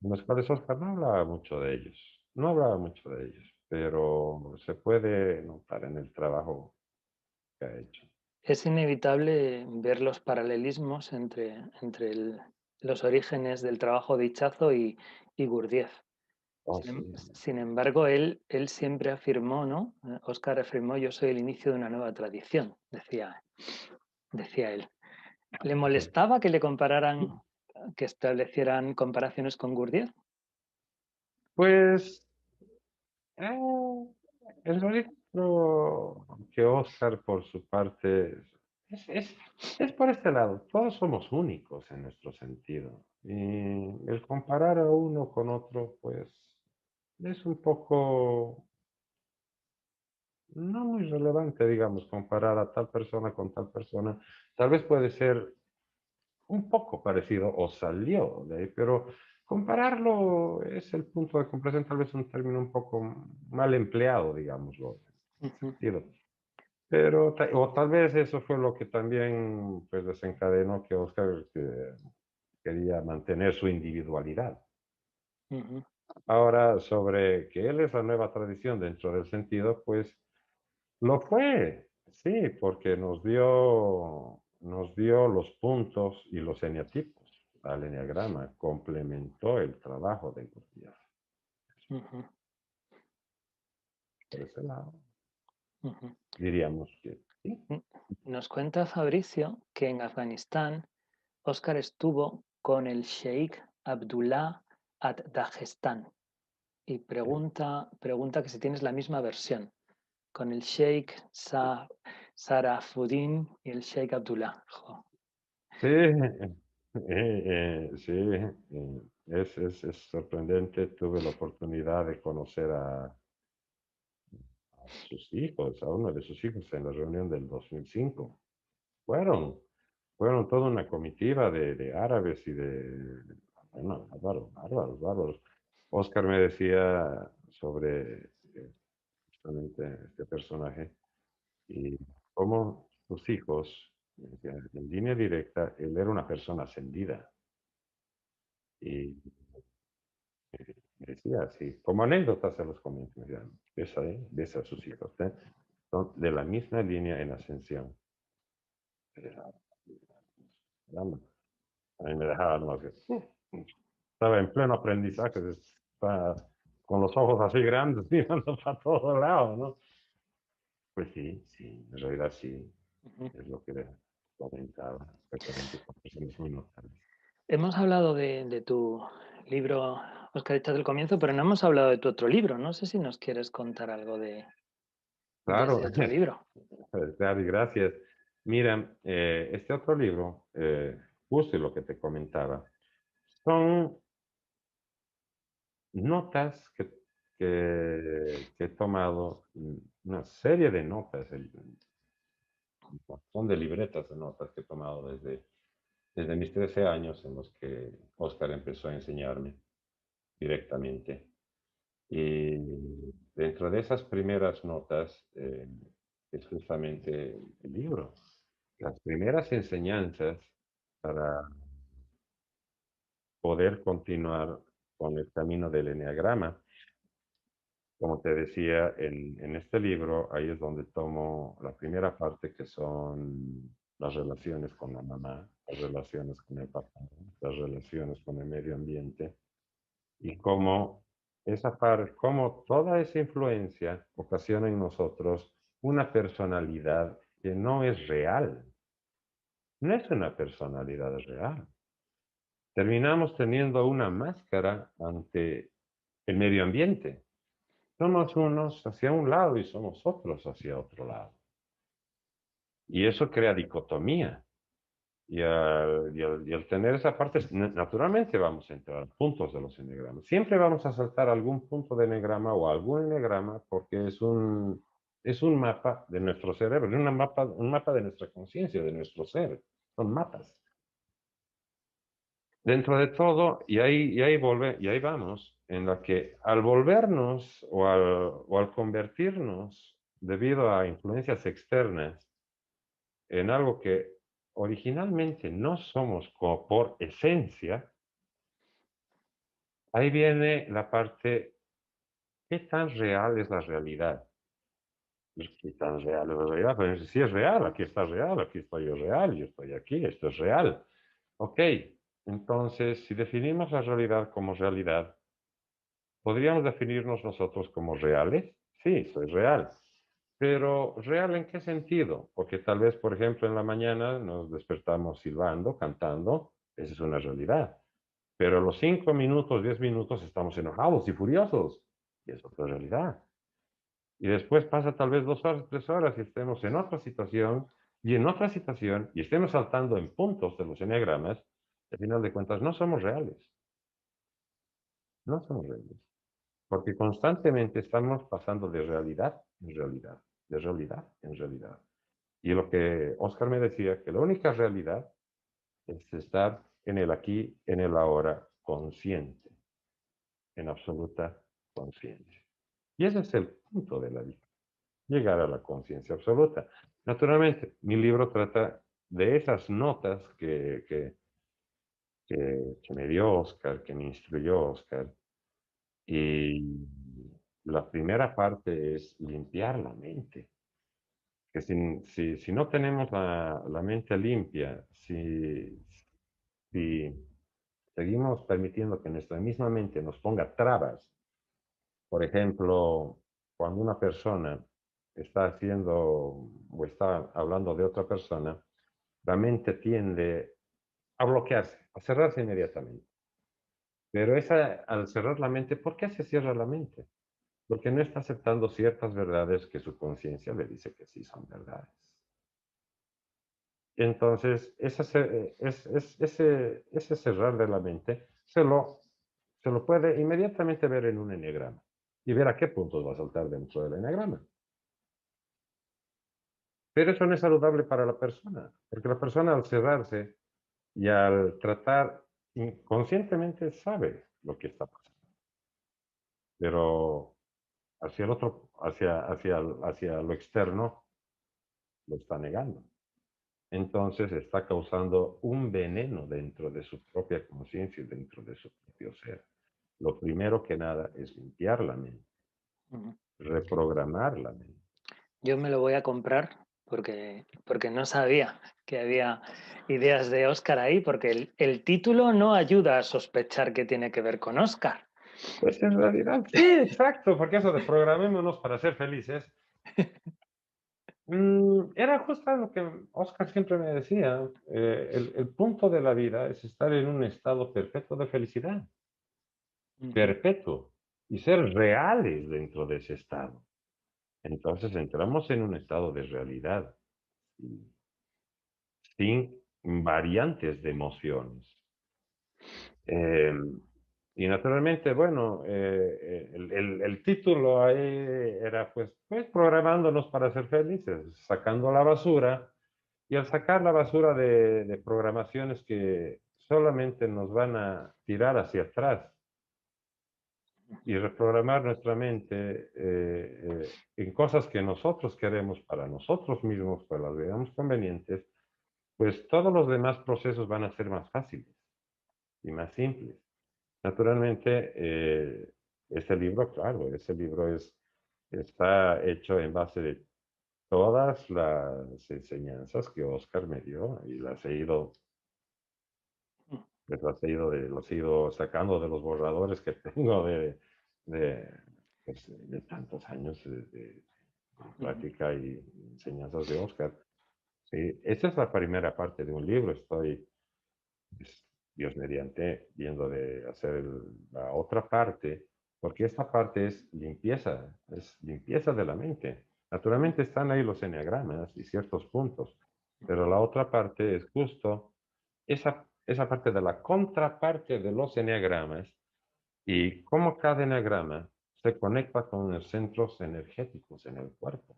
en los cuales Oscar no hablaba mucho de ellos, no hablaba mucho de ellos, pero se puede notar en el trabajo que ha hecho. Es inevitable ver los paralelismos entre los orígenes del trabajo de Ichazo y Gurdjieff. Oh, sí, Sin embargo, él siempre afirmó, ¿no? Oscar afirmó: yo soy el inicio de una nueva tradición, decía él. ¿Le molestaba que le compararan, que establecieran comparaciones con Gurdjieff? pues eh, en realidad creo que Oscar por su parte es, es, es por este lado, todos somos únicos en nuestro sentido y el comparar a uno con otro pues es un poco no muy relevante, digamos, comparar a tal persona con tal persona. Tal vez puede ser un poco parecido o salió de ahí, pero compararlo es el punto de comparación, tal vez un término un poco mal empleado, digámoslo, en ese Ujú, sentido. Pero, o tal vez eso fue lo que también pues, desencadenó que Oscar quería mantener su individualidad. ujú. Ahora, sobre que él es la nueva tradición dentro del sentido, pues lo fue, sí, porque nos dio los puntos y los eneatipos al eneagrama, complementó el trabajo de Gurdjieff. Ujú, Por ese lado, ujú. diríamos que sí. Nos cuenta Fabricio que en Afganistán Oscar estuvo con el Sheikh Abdullah ad-Dagestan y pregunta que si tienes la misma versión con el Sheikh Sarafuddin y el Sheikh Abdullah. Jo. Sí, sí, es sorprendente. Tuve la oportunidad de conocer a sus hijos, a uno de sus hijos en la reunión del 2005. Fueron, fueron toda una comitiva de árabes y bueno, bárbaros, bárbaros, bárbaros. Oscar me decía sobre justamente este personaje y cómo sus hijos, en línea directa, él era una persona ascendida. Y me decía así, como anécdota se los comento, me decía, ves a sus hijos, son de la misma línea en ascensión. Caramba, a mí me dejaba, no sé, estaba en pleno aprendizaje, estaba con los ojos así grandes, mirando para todos lados, ¿no? Pues sí, sí, en realidad sí, Ujú. es lo que le comentaba, exactamente, con personas muy notables. Hemos hablado de tu libro, Óscar, desde el comienzo, pero no hemos hablado de tu otro libro. No sé si nos quieres contar algo de Claro, ese otro libro. Gaby, gracias. Mira, este otro libro, justo lo que te comentaba, son notas que he tomado, una serie de notas, un montón de libretas de notas que he tomado desde mis 13 años en los que Oscar empezó a enseñarme directamente. Y dentro de esas primeras notas es justamente el libro. Las primeras enseñanzas para poder continuar con el camino del eneagrama. Como te decía, en este libro, ahí es donde tomo la primera parte, que son las relaciones con la mamá, las relaciones con el papá, las relaciones con el medio ambiente, y cómo esa parte, cómo toda esa influencia ocasiona en nosotros una personalidad que no es real. No es una personalidad real. Terminamos teniendo una máscara ante el medio ambiente. Somos unos hacia un lado y somos otros hacia otro lado. Y eso crea dicotomía. Y al tener esa parte, naturalmente vamos a entrar a puntos de los eneagramas. Siempre vamos a saltar algún punto de eneagrama o algún eneagrama porque es un mapa de nuestro cerebro, es un mapa de nuestra conciencia, de nuestro ser. Son mapas. Dentro de todo, y ahí vamos, en la que al volvernos o al convertirnos debido a influencias externas en algo que originalmente no somos como por esencia, ahí viene la parte, ¿qué tan real es la realidad? ¿Qué tan real es la realidad? Pues si es real, aquí estoy yo real, yo estoy aquí, esto es real. Ok, entonces si definimos la realidad como realidad, ¿podríamos definirnos nosotros como reales? Sí, soy real. Pero ¿real en qué sentido? Porque tal vez, por ejemplo, en la mañana nos despertamos silbando, cantando, esa es una realidad. Pero a los 5 minutos, 10 minutos estamos enojados y furiosos, y es otra realidad. Y después pasa tal vez 2 horas, 3 horas y estemos en otra situación y en otra situación y estemos saltando en puntos de los eneagramas, al final de cuentas no somos reales. No somos reales. Porque constantemente estamos pasando de realidad en realidad, de realidad en realidad. Y lo que Oscar me decía, que la única realidad es estar en el aquí, en el ahora, consciente, en absoluta conciencia. Y ese es el punto de la vida, llegar a la conciencia absoluta. Naturalmente, mi libro trata de esas notas que me dio Oscar, que me instruyó Oscar, y la primera parte es limpiar la mente. Que si no tenemos la mente limpia, si seguimos permitiendo que nuestra misma mente nos ponga trabas, por ejemplo, cuando una persona está haciendo o está hablando de otra persona, la mente tiende a bloquearse, a cerrarse inmediatamente. Pero al cerrar la mente, ¿por qué se cierra la mente? Porque no está aceptando ciertas verdades que su conciencia le dice que sí son verdades. Entonces, ese cerrar de la mente se lo puede inmediatamente ver en un eneagrama y ver a qué puntos va a saltar dentro del eneagrama. Pero eso no es saludable para la persona, porque la persona al cerrarse y al tratar inconscientemente sabe lo que está pasando, pero hacia el otro, hacia lo externo, lo está negando. entonces está causando un veneno dentro de su propia conciencia y dentro de su propio ser. Lo primero que nada es limpiar la mente, Ujú. reprogramar la mente. Yo me lo voy a comprar porque no sabía que había ideas de Oscar ahí, porque el título no ayuda a sospechar que tiene que ver con Oscar. Pues en realidad, sí, exacto, porque eso de programémonos para ser felices, era justo lo que Oscar siempre me decía. El punto de la vida es estar en un estado perpetuo de felicidad, Ujú. perpetuo, y ser reales dentro de ese estado. Entonces entramos en un estado de realidad, sin variantes de emociones. Eh, y naturalmente, bueno, el título ahí era pues programándonos para ser felices, sacando la basura, y al sacar la basura de programaciones que solamente nos van a tirar hacia atrás y reprogramar nuestra mente en cosas que nosotros queremos para nosotros mismos, pues las veamos convenientes, pues todos los demás procesos van a ser más fáciles y más simples. Naturalmente, ese libro, claro, ese libro está hecho en base de todas las enseñanzas que Oscar me dio y los he ido sacando de los borradores que tengo de, de tantos años de práctica y enseñanzas de Oscar. Sí, esa es la primera parte de un libro. Estoy, pues, Dios mediante, viendo de hacer la otra parte, porque esta parte es limpieza de la mente. Naturalmente están ahí los eneagramas y ciertos puntos, pero la otra parte es justo esa parte de la contraparte de los eneagramas y cómo cada eneagrama se conecta con los centros energéticos en el cuerpo.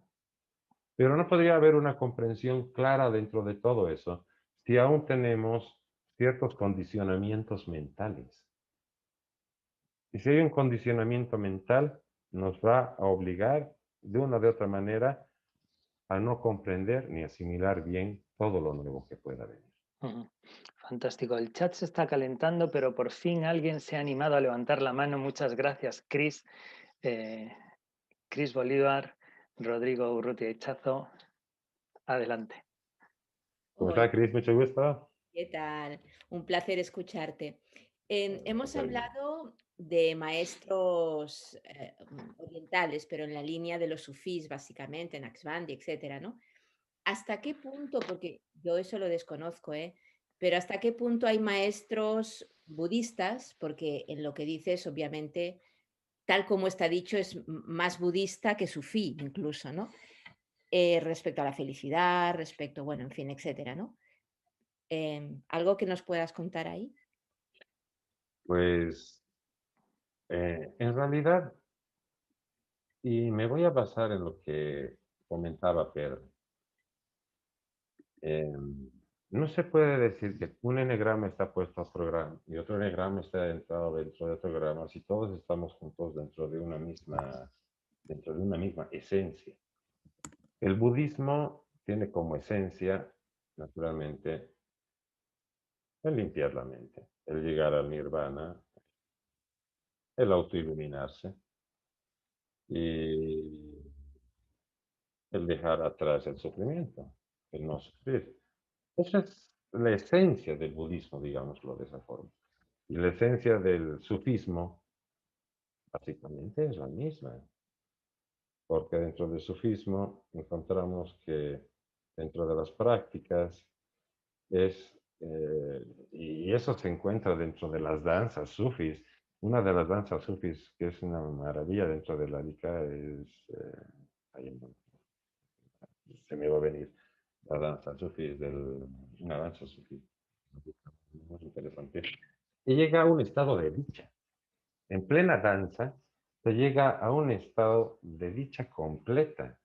Pero no podría haber una comprensión clara dentro de todo eso si aún tenemos ciertos condicionamientos mentales. Y si hay un condicionamiento mental, nos va a obligar de una u otra manera a no comprender ni asimilar bien todo lo nuevo que pueda venir. Ujú. Fantástico. El chat se está calentando, pero por fin alguien se ha animado a levantar la mano. Muchas gracias, Chris. Chris Bolívar, Rodrigo Urrutia Ichazo. Adelante. ¿Cómo Hola, está, Cris? Mucho gusto. ¿qué tal? Un placer escucharte. Hemos Igualmente. hablado de maestros orientales, pero en la línea de los sufís, básicamente, Naqshbandi, etcétera, ¿no? ¿Hasta qué punto, porque yo eso lo desconozco, pero hasta qué punto hay maestros budistas? Porque en lo que dices, obviamente, tal como está dicho, es más budista que sufí, incluso, ¿no? Respecto a la felicidad, respecto, bueno, en fin, etcétera, ¿no? ¿Algo que nos puedas contar ahí? Pues en realidad, y me voy a basar en lo que comentaba Pedro, eh, no se puede decir que un enegrama está puesto a otro gramo y otro enegrama está entrado dentro de otro gramo si todos estamos juntos dentro de una misma esencia. El budismo tiene como esencia, naturalmente, el limpiar la mente, el llegar al nirvana, el autoiluminarse y el dejar atrás el sufrimiento, el no sufrir. Esa es la esencia del budismo, digámoslo de esa forma. Y la esencia del sufismo, básicamente, es la misma, porque dentro del sufismo encontramos que dentro de las prácticas y eso se encuentra dentro de las danzas sufis. Una de las danzas sufis que es una maravilla dentro de la Wicca es, ahí se me va a venir, la danza sufi, una danza sufi, muy interesante. Y llega a un estado de dicha. En plena danza, se llega a un estado de dicha completa,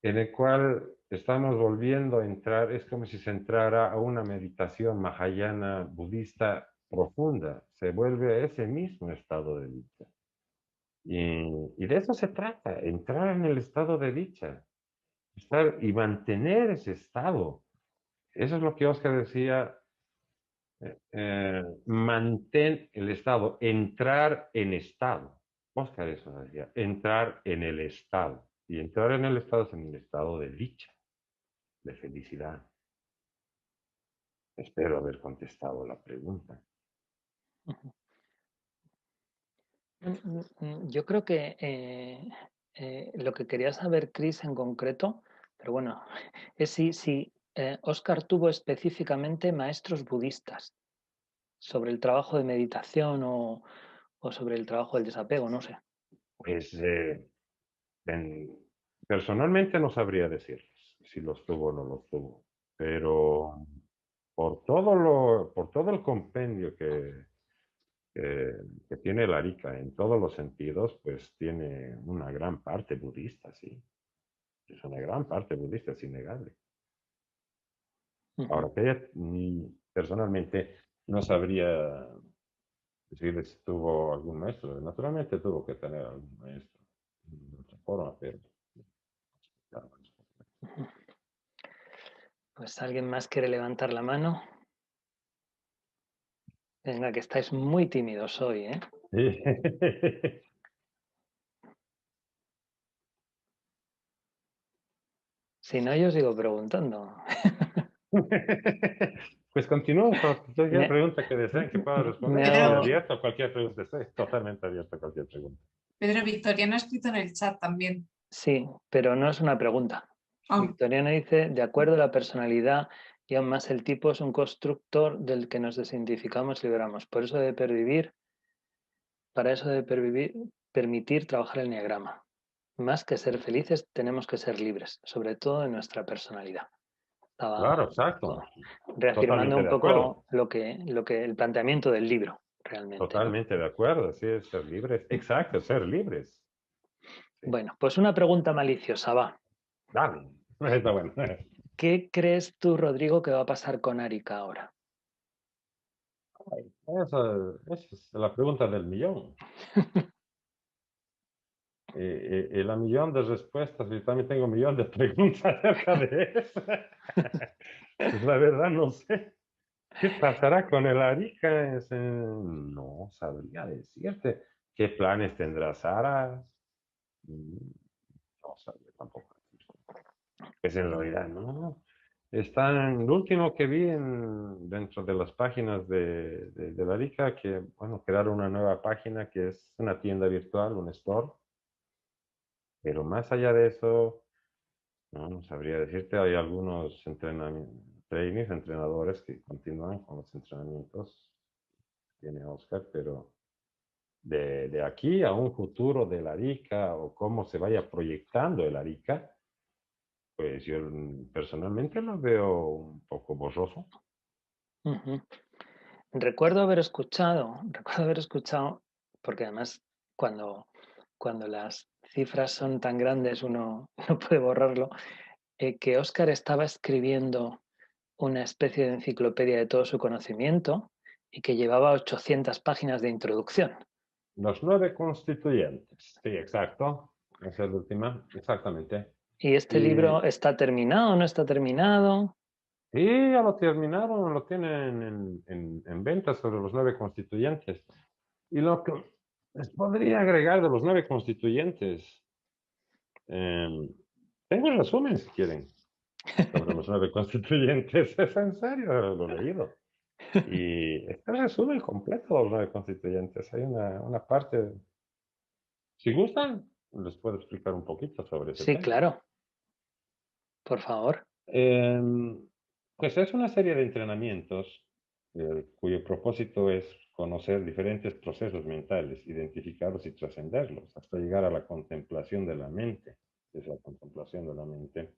en el cual estamos volviendo a entrar, es como si se entrara a una meditación mahayana budista profunda, se vuelve a ese mismo estado de dicha. Y de eso se trata, entrar en el estado de dicha, estar y mantener ese estado. eso es lo que Oscar decía, mantén el estado, entrar en estado. Oscar eso decía, entrar en el estado. Y entrar en el estado es en el estado de dicha, de felicidad. Espero haber contestado la pregunta. Yo creo que lo que quería saber Chris en concreto, pero bueno, es si Oscar tuvo específicamente maestros budistas sobre el trabajo de meditación o sobre el trabajo del desapego, no sé. Pues personalmente no sabría decirles si los tuvo o no los tuvo, pero por todo el compendio que tiene el Arica en todos los sentidos, pues tiene una gran parte budista, sí. Es una gran parte budista, es innegable. Ahora que ella personalmente no sabría decirle si tuvo algún maestro. Naturalmente tuvo que tener algún maestro de otra forma, pero claro, Pues alguien más quiere levantar la mano. Venga, que estáis muy tímidos hoy, ¿eh? Si no, yo sigo preguntando. Pues continúo con cualquier pregunta que deseen que pueda responder. Estoy abierto a cualquier pregunta, estoy totalmente abierto a cualquier pregunta. Pedro, Victoriano ha escrito en el chat también. Sí, pero no es una pregunta. Victoriano dice, de acuerdo a la personalidad y aún más el tipo es un constructor del que nos desidentificamos y liberamos. Por eso debe pervivir, para eso debe permitir trabajar el enneagrama. Más que ser felices, tenemos que ser libres, sobre todo en nuestra personalidad. Estaba Claro, exacto. reafirmando un poco lo que el planteamiento del libro, realmente. Totalmente de acuerdo, sí, es ser libres. Exacto, ser libres. Sí. Bueno, pues una pregunta maliciosa, va. Dale, está bueno. ¿Qué crees tú, Rodrigo, que va a pasar con Arica ahora? Esa es la pregunta del millón. La millón de respuestas, y también tengo un millón de preguntas acerca de eso. Pues la verdad no sé. ¿Qué pasará con el Arica? No sabría decirte. ¿Qué planes tendrá Sara? No sabría tampoco. Pues en realidad no. Lo último que vi dentro de las páginas de la Arica, que, bueno, crearon una nueva página que es una tienda virtual, un store. Pero más allá de eso, no sabría decirte, hay algunos entrenadores que continúan con los entrenamientos, tiene Oscar, pero de aquí a un futuro del Arica o cómo se vaya proyectando el Arica, pues yo personalmente lo veo un poco borroso. Recuerdo haber escuchado, porque además cuando las cifras son tan grandes uno no puede borrarlo, que Óscar estaba escribiendo una especie de enciclopedia de todo su conocimiento y que llevaba 800 páginas de introducción. Los 9 constituyentes, sí, exacto. Esa es la última, exactamente. ¿Y este libro está terminado o no está terminado? Sí, ya lo terminaron, lo tienen en venta sobre los 9 constituyentes. Y lo que les podría agregar de los 9 constituyentes, tengo el resumen si quieren, sobre los 9 constituyentes. Es en serio, lo he leído. Y está el resumen completo de los 9 constituyentes. Hay una parte, si gustan, les puedo explicar un poquito sobre ese tema. Sí, claro. Por favor. Pues es una serie de entrenamientos cuyo propósito es conocer diferentes procesos mentales, identificarlos y trascenderlos, hasta llegar a la contemplación de la mente. Es la contemplación de la mente,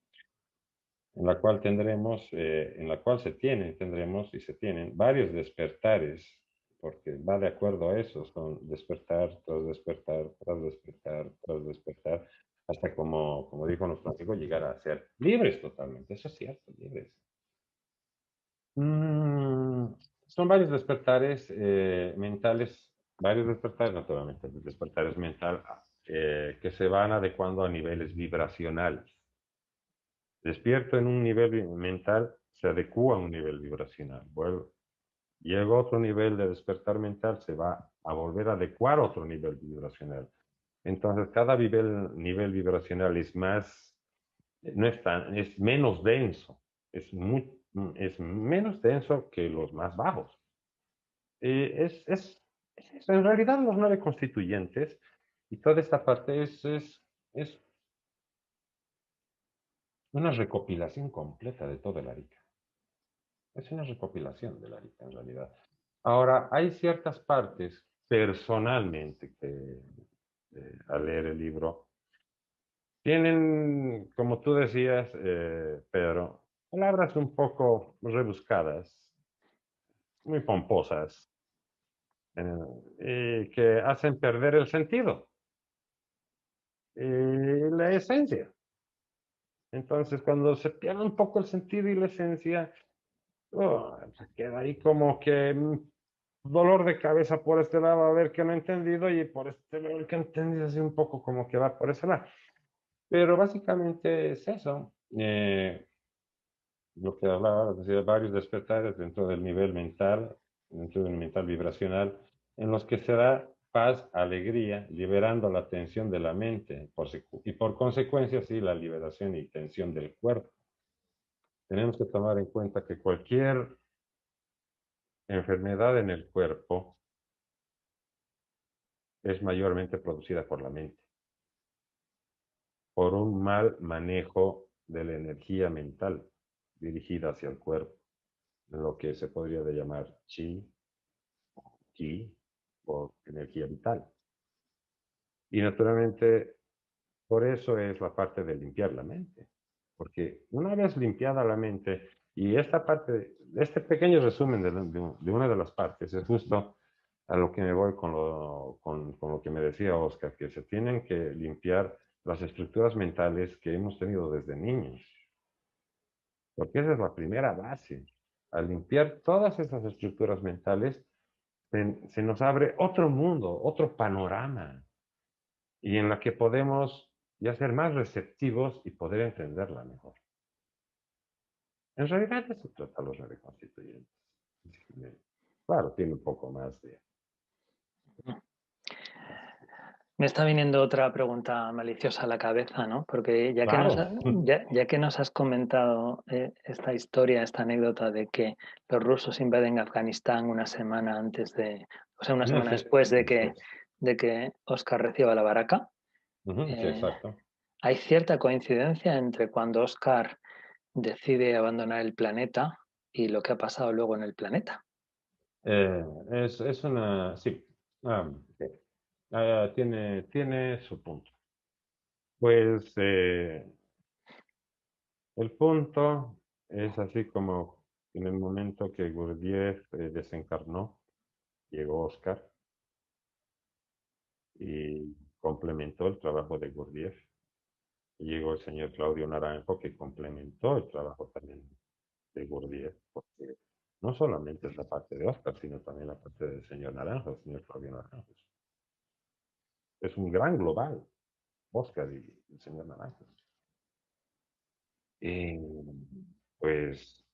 en la cual tendremos y se tienen varios despertares, porque va de acuerdo a eso, son despertar tras despertar, tras despertar, tras despertar, hasta como dijo nuestro amigo, llegar a ser libres totalmente. Eso es cierto, libres. Son varios despertares mentales, varios despertares, naturalmente, despertares mental que se van adecuando a niveles vibracionales. Despierto en un nivel mental se adecua a un nivel vibracional. Llega a otro nivel de despertar mental, se va a volver a adecuar a otro nivel vibracional. Entonces, cada nivel vibracional es más, no es tan, es menos denso, es menos denso que los más bajos. En realidad los 9 constituyentes y toda esta parte es una recopilación completa de todo el Arica. Es una recopilación del Arica en realidad. Ahora, hay ciertas partes personalmente que al leer el libro tienen, como tú decías, Pedro, palabras un poco rebuscadas, muy pomposas, que hacen perder el sentido y la esencia. Entonces, cuando se pierde un poco el sentido y la esencia, se queda ahí como que dolor de cabeza por este lado, a ver que no he entendido, y por este lado que he entendido, así un poco como que va por ese lado. Pero básicamente es eso. Lo que hablaba, decía, varios despertares dentro del nivel mental, dentro del mental vibracional, en los que se da paz, alegría, liberando la tensión de la mente y por consecuencia, sí, la liberación y tensión del cuerpo. Tenemos que tomar en cuenta que cualquier enfermedad en el cuerpo es mayormente producida por la mente, por un mal manejo de la energía mental dirigida hacia el cuerpo, lo que se podría llamar chi o energía vital. Y naturalmente, por eso es la parte de limpiar la mente. Porque una vez limpiada la mente, y esta parte, este pequeño resumen de una de las partes, es justo a lo que me voy con lo que me decía Oscar, que se tienen que limpiar las estructuras mentales que hemos tenido desde niños. Porque esa es la primera base. Al limpiar todas esas estructuras mentales, se nos abre otro mundo, otro panorama, y en la que podemos ya ser más receptivos y poder entenderla mejor. En realidad eso trata los 9 constituyentes. Claro, tiene un poco más de... Me está viniendo otra pregunta maliciosa a la cabeza, ¿no? Porque Claro. ya que nos has comentado esta historia, esta anécdota de que los rusos invaden Afganistán una semana antes de, o sea, una semana Sí, después después. de que Oscar reciba la baraca, Sí, exacto. hay cierta coincidencia entre cuando Oscar decide abandonar el planeta y lo que ha pasado luego en el planeta. Es una... Sí. Sí. Tiene su punto. Pues el punto es así como en el momento que Gurdjieff desencarnó, llegó Oscar y complementó el trabajo de Gurdjieff. Llegó el señor Claudio Naranjo, que complementó el trabajo también de Gurdjieff, porque no solamente es la parte de Oscar, sino también la parte del señor Naranjo, el señor Claudio Naranjo. Es un gran global, Oscar y el señor Naranjo. Y pues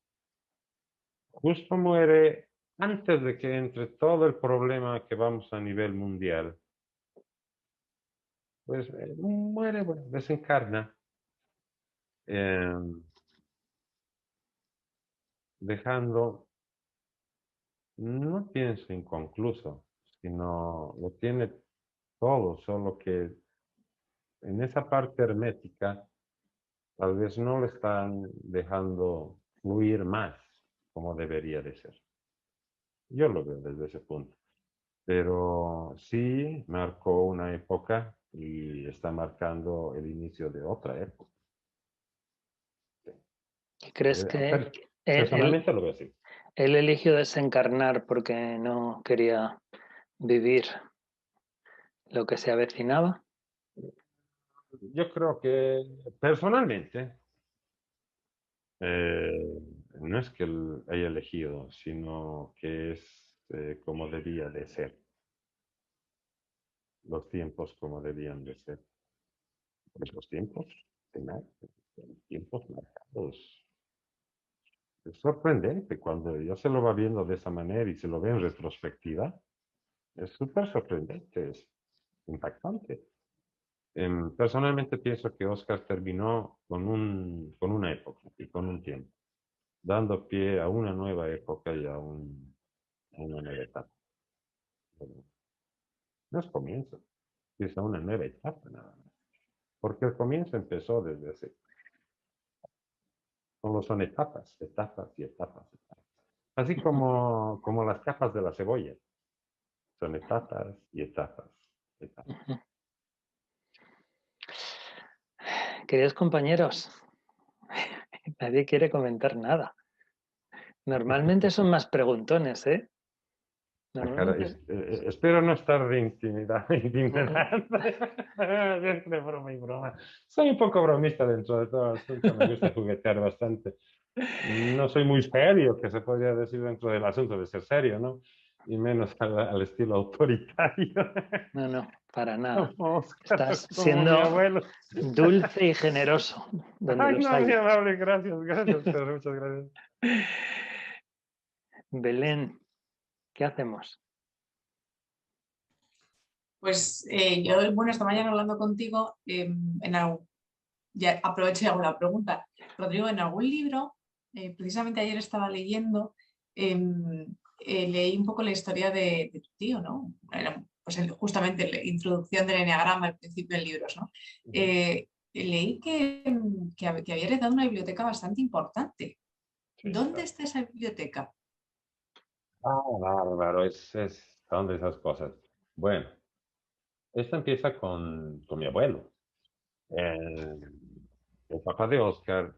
justo muere antes de que entre todo el problema que vamos a nivel mundial, pues muere, bueno, desencarna, eh, dejando, no pienso inconcluso, sino lo tiene todo, solo que en esa parte hermética tal vez no le están dejando fluir más como debería de ser. Yo lo veo desde ese punto. Pero sí marcó una época y está marcando el inicio de otra época. ¿Y crees que él, Personalmente lo veo así. él eligió desencarnar porque no quería vivir lo que se avecinaba? Yo creo que personalmente no es que él haya elegido, sino que es como debía de ser, los tiempos como debían de ser. Pues los tiempos, tiempos marcados es sorprendente cuando ya se lo va viendo de esa manera y se lo ve en retrospectiva. Es súper sorprendente, es impactante. Personalmente pienso que Oscar terminó con una época y con un tiempo, dando pie a una nueva época y a una nueva etapa. No es comienzo, es a una nueva etapa nada más. Porque el comienzo empezó desde hace, solo son etapas, etapas y etapas, etapas. Así como las capas de la cebolla, son etapas y etapas, etapas. Queridos compañeros, nadie quiere comentar nada. Normalmente son más preguntones, ¿eh? Normalmente... Espero no estar intimidando. Siempre broma y broma. Soy un poco bromista dentro de todo el asunto. Me gusta juguetear bastante. No soy muy serio, que se podría decir dentro del asunto de ser serio, ¿no? Y menos al estilo autoritario. No, para nada. Estás Estás como mi siendo abuelo. dulce y generoso, donde Ay, los no, hay. muy amable, gracias, Pedro, muchas gracias. Belén, ¿qué hacemos? Pues yo, bueno, esta mañana hablando contigo, ya aprovecho y hago la pregunta. Rodrigo, en algún libro, precisamente ayer estaba leyendo, leí un poco la historia de tu tío, ¿no? Pues justamente la introducción del eneagrama al principio en libros, ¿no? Leí que había heredado una biblioteca bastante importante. Sí, ¿Dónde claro. está esa biblioteca? Ah, bárbaro, son de esas cosas. Bueno, esto empieza con mi abuelo. Eh, el papá de Oscar,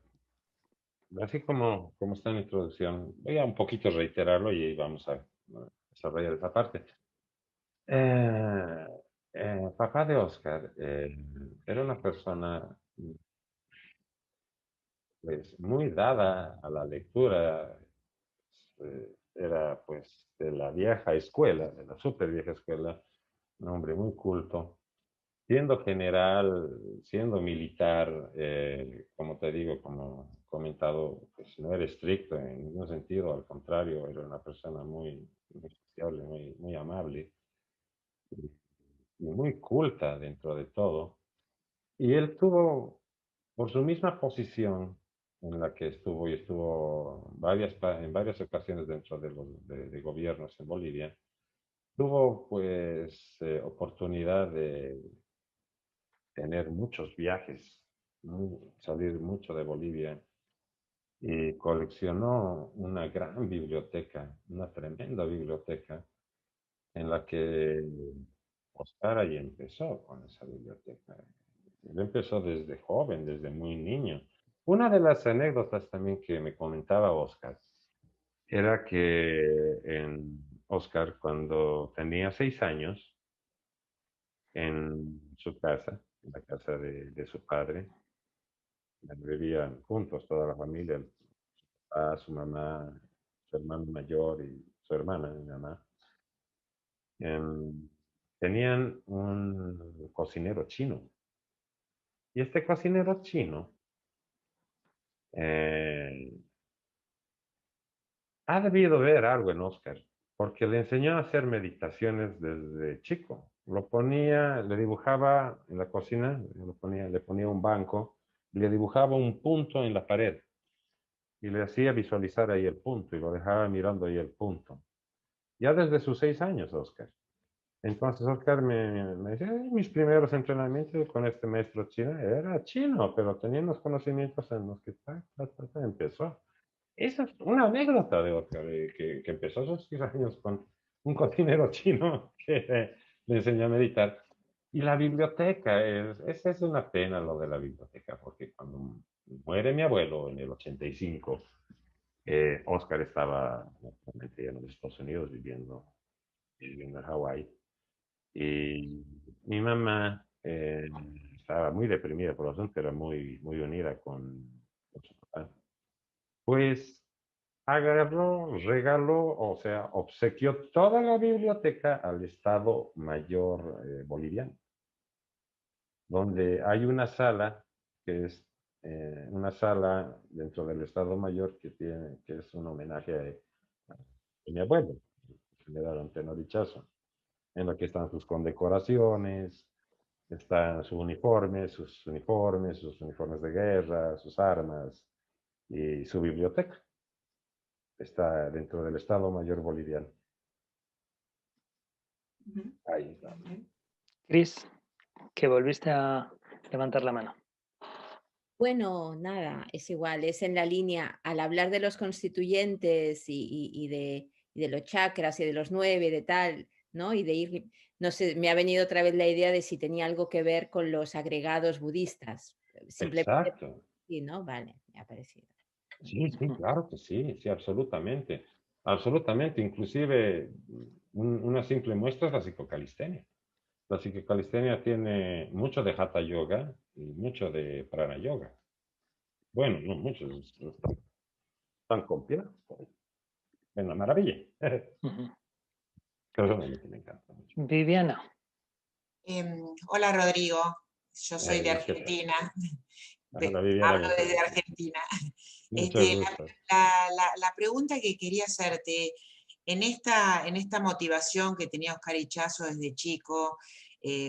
así como está en la introducción, voy a un poquito reiterarlo y vamos a desarrollar esa parte. Eh, papá de Oscar era una persona pues, muy dada a la lectura, era pues de la vieja escuela, de la súper vieja escuela, un hombre muy culto. Siendo general, siendo militar, como te digo, como comentado, pues no era estricto en ningún sentido, al contrario, era una persona muy sociable, muy amable y muy culta dentro de todo. Y él tuvo, por su misma posición en la que estuvo, y estuvo en varias ocasiones dentro de gobiernos en Bolivia, tuvo pues oportunidad de tener muchos viajes, salir mucho de Bolivia y coleccionó una gran biblioteca, una tremenda biblioteca en la que Oscar ahí empezó con esa biblioteca. Él empezó desde joven, desde muy niño. Una de las anécdotas también que me comentaba Oscar era que Oscar, cuando tenía 6 años, en su casa, en la casa de su padre, vivían juntos toda la familia, el papá, su mamá, su hermano mayor y su hermana, mi mamá. Em, Tenían un cocinero chino. Y este cocinero chino eh, ha debido ver algo en Oscar, porque le enseñó a hacer meditaciones desde chico. Lo ponía, le dibujaba en la cocina, le ponía un banco, le dibujaba un punto en la pared y le hacía visualizar ahí el punto y lo dejaba mirando ahí el punto. Ya desde sus 6 años, Oscar. Entonces Oscar me decía, mis primeros entrenamientos con este maestro chino era chino, pero tenía unos conocimientos en los que empezó. Esa es una anécdota de Oscar, que empezó a sus 6 años con un cocinero chino que le enseñó a meditar. Y la biblioteca, esa es una pena lo de la biblioteca, porque cuando muere mi abuelo en el 85, Oscar estaba actualmente en los Estados Unidos viviendo en Hawái. Y mi mamá estaba muy deprimida por el asunto, era muy unida con su papá. Pues agarró, regaló, o sea, obsequió toda la biblioteca al Estado Mayor boliviano, donde hay una sala que es una sala dentro del Estado Mayor que es un homenaje a mi abuelo, el general Antenor Ichazo, en la que están sus condecoraciones, están sus uniformes, sus uniformes de guerra, sus armas y su biblioteca. Está dentro del Estado Mayor boliviano. Ahí está. Cris, que volviste a levantar la mano. Bueno, nada, es igual, es en la línea, al hablar de los constituyentes y de los chakras y de los 9 y de tal, ¿no? Y de ir, no sé, me ha venido otra vez la idea de si tenía algo que ver con los agregados budistas. Simplemente, Exacto. sí, ¿no? Vale, me ha parecido. Sí, sí, claro que sí, sí, absolutamente. Absolutamente. Inclusive, una simple muestra es la psicocalistenia. La psicocalistenia tiene mucho de Hatha Yoga y mucho de Prana Yoga. Bueno, no muchos, están copiados. Es una maravilla. Personalmente me encanta mucho. Viviana. Hola Rodrigo, yo soy de ¿Qué tal? Argentina. Hola, Viviana, Hablo mucho desde gusto. Argentina. Mucho gusto. La pregunta que quería hacerte, en esta motivación que tenía Oscar Ichazo desde chico,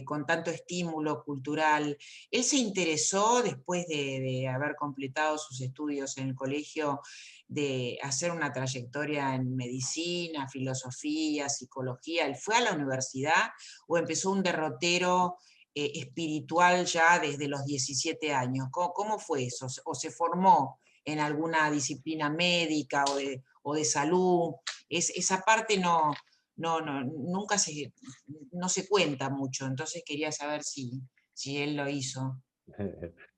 con tanto estímulo cultural, ¿él se interesó después de haber completado sus estudios en el colegio de hacer una trayectoria en medicina, filosofía, psicología? ¿Él fue a la universidad o empezó un derrotero espiritual ya desde los 17 años? ¿Cómo fue eso? ¿O se formó en alguna disciplina médica o de salud? Esa parte nunca no se cuenta mucho, entonces quería saber si él lo hizo.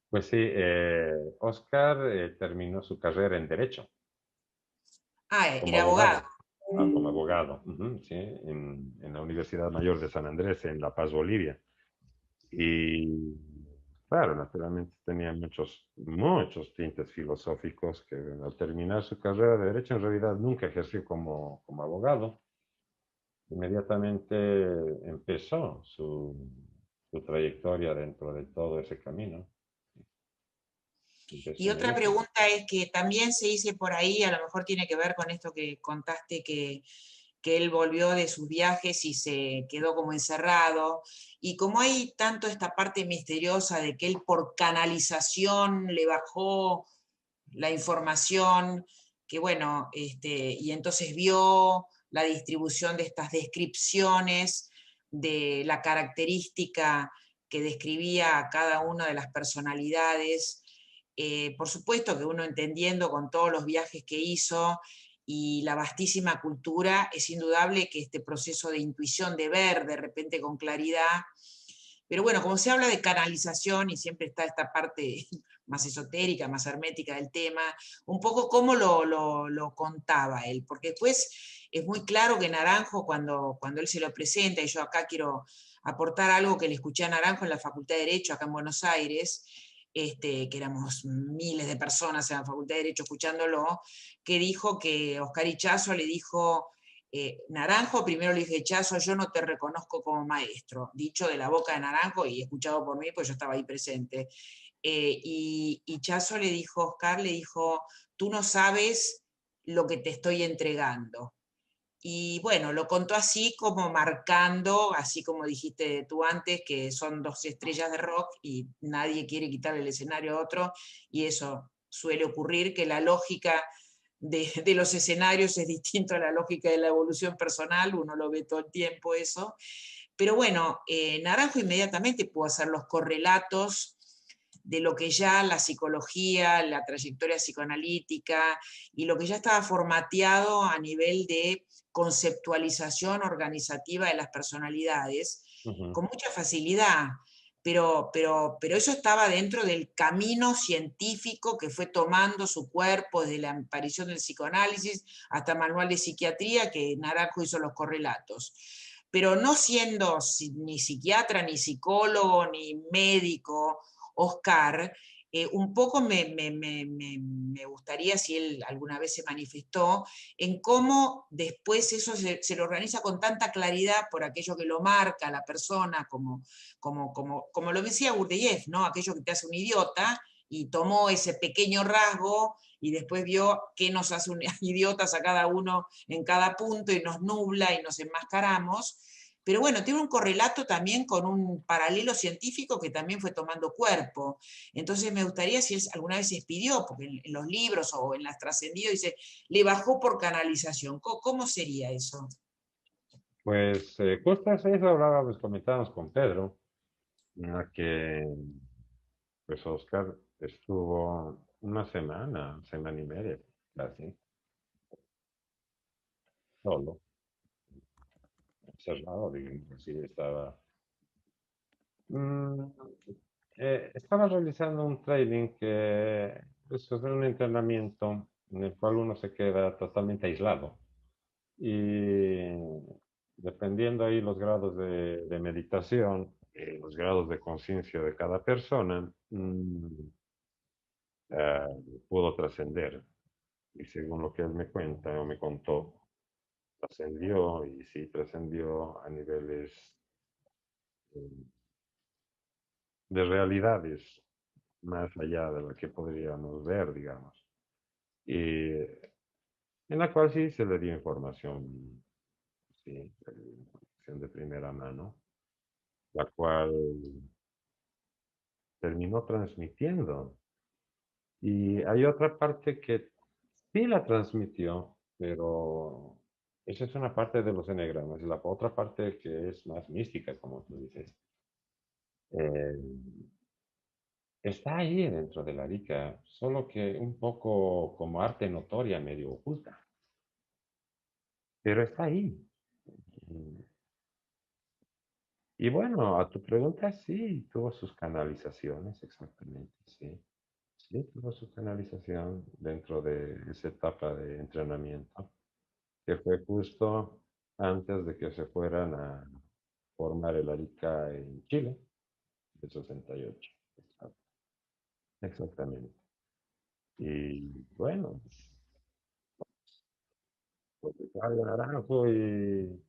Pues sí, Oscar terminó su carrera en Derecho. Ah, Como era abogado. como abogado, sí, en la Universidad Mayor de San Andrés, en La Paz, Bolivia. Y claro, naturalmente tenía muchos tintes filosóficos que al terminar su carrera de Derecho en realidad nunca ejerció como abogado. Inmediatamente empezó su trayectoria dentro de todo ese camino. Empezó Y en otra Derecho. pregunta es que también se dice por ahí, a lo mejor tiene que ver con esto que contaste, que él volvió de sus viajes y se quedó como encerrado, y como hay tanto esta parte misteriosa de que él por canalización le bajó la información, que bueno, y entonces vio la distribución de estas descripciones de la característica que describía a cada una de las personalidades. Por supuesto que uno entendiendo con todos los viajes que hizo y la vastísima cultura, es indudable que este proceso de intuición, de ver de repente con claridad, pero bueno, como se habla de canalización y siempre está esta parte más esotérica, más hermética del tema, un poco cómo lo contaba él, porque después es muy claro que Naranjo, cuando él se lo presenta, y yo acá quiero aportar algo que le escuché a Naranjo en la Facultad de Derecho, acá en Buenos Aires, que éramos miles de personas en la Facultad de Derecho escuchándolo, que dijo que Oscar Ichazo le dijo, Naranjo, primero le dije, Ichazo, yo no te reconozco como maestro, dicho de la boca de Naranjo y escuchado por mí, pues yo estaba ahí presente. Y Ichazo le dijo, Oscar le dijo, tú no sabes lo que te estoy entregando. Y bueno, lo contó así como marcando, así como dijiste tú antes, que son dos estrellas de rock y nadie quiere quitarle el escenario a otro, y eso suele ocurrir, que la lógica de los escenarios es distinta a la lógica de la evolución personal, uno lo ve todo el tiempo eso. Pero bueno, Naranjo inmediatamente pudo hacer los correlatos de lo que ya la psicología, la trayectoria psicoanalítica y lo que ya estaba formateado a nivel de conceptualización organizativa de las personalidades, con mucha facilidad. Pero eso estaba dentro del camino científico que fue tomando su cuerpo desde la aparición del psicoanálisis hasta manual de psiquiatría, que Naranjo hizo los correlatos. Pero no siendo ni psiquiatra, ni psicólogo, ni médico, Oscar, un poco me gustaría, si él alguna vez se manifestó, en cómo después eso se lo organiza con tanta claridad por aquello que lo marca a la persona, como lo decía Gurdjieff, ¿no? Aquello que te hace un idiota y tomó ese pequeño rasgo y después vio qué nos hace un idiotas a cada uno en cada punto y nos nubla y nos enmascaramos. Pero bueno, tiene un correlato también con un paralelo científico que también fue tomando cuerpo. Entonces me gustaría si él alguna vez se expidió, porque en los libros o en las trascendidos dice, le bajó por canalización. ¿Cómo sería eso? Pues justo eso hablábamos, comentábamos con Pedro, ya que pues Oscar estuvo una semana y media, casi, solo, cerrado, digamos así, Mm, estaba realizando un training que es un entrenamiento en el cual uno se queda totalmente aislado y dependiendo ahí los grados de meditación, los grados de conciencia de cada persona, eh, pudo trascender. Y según lo que él me cuenta o me contó, trascendió y sí trascendió a niveles eh, de realidades más allá de lo que podríamos ver, digamos. Y en la cual sí se le dio información, sí, información de primera mano, la cual terminó transmitiendo. Y hay otra parte que sí la transmitió, pero esa es una parte de los enegramas. Y la otra parte que es más mística, como tú dices, eh, está ahí dentro de la Arica, solo que un poco como arte notoria, medio oculta, pero está ahí. Y bueno, a tu pregunta, sí, tuvo sus canalizaciones, exactamente, sí. Sí, tuvo su canalización dentro de esa etapa de entrenamiento, que fue justo antes de que se fueran a formar el Arica en Chile, de 68. Exactamente. Y bueno, pues Claudio Naranjo y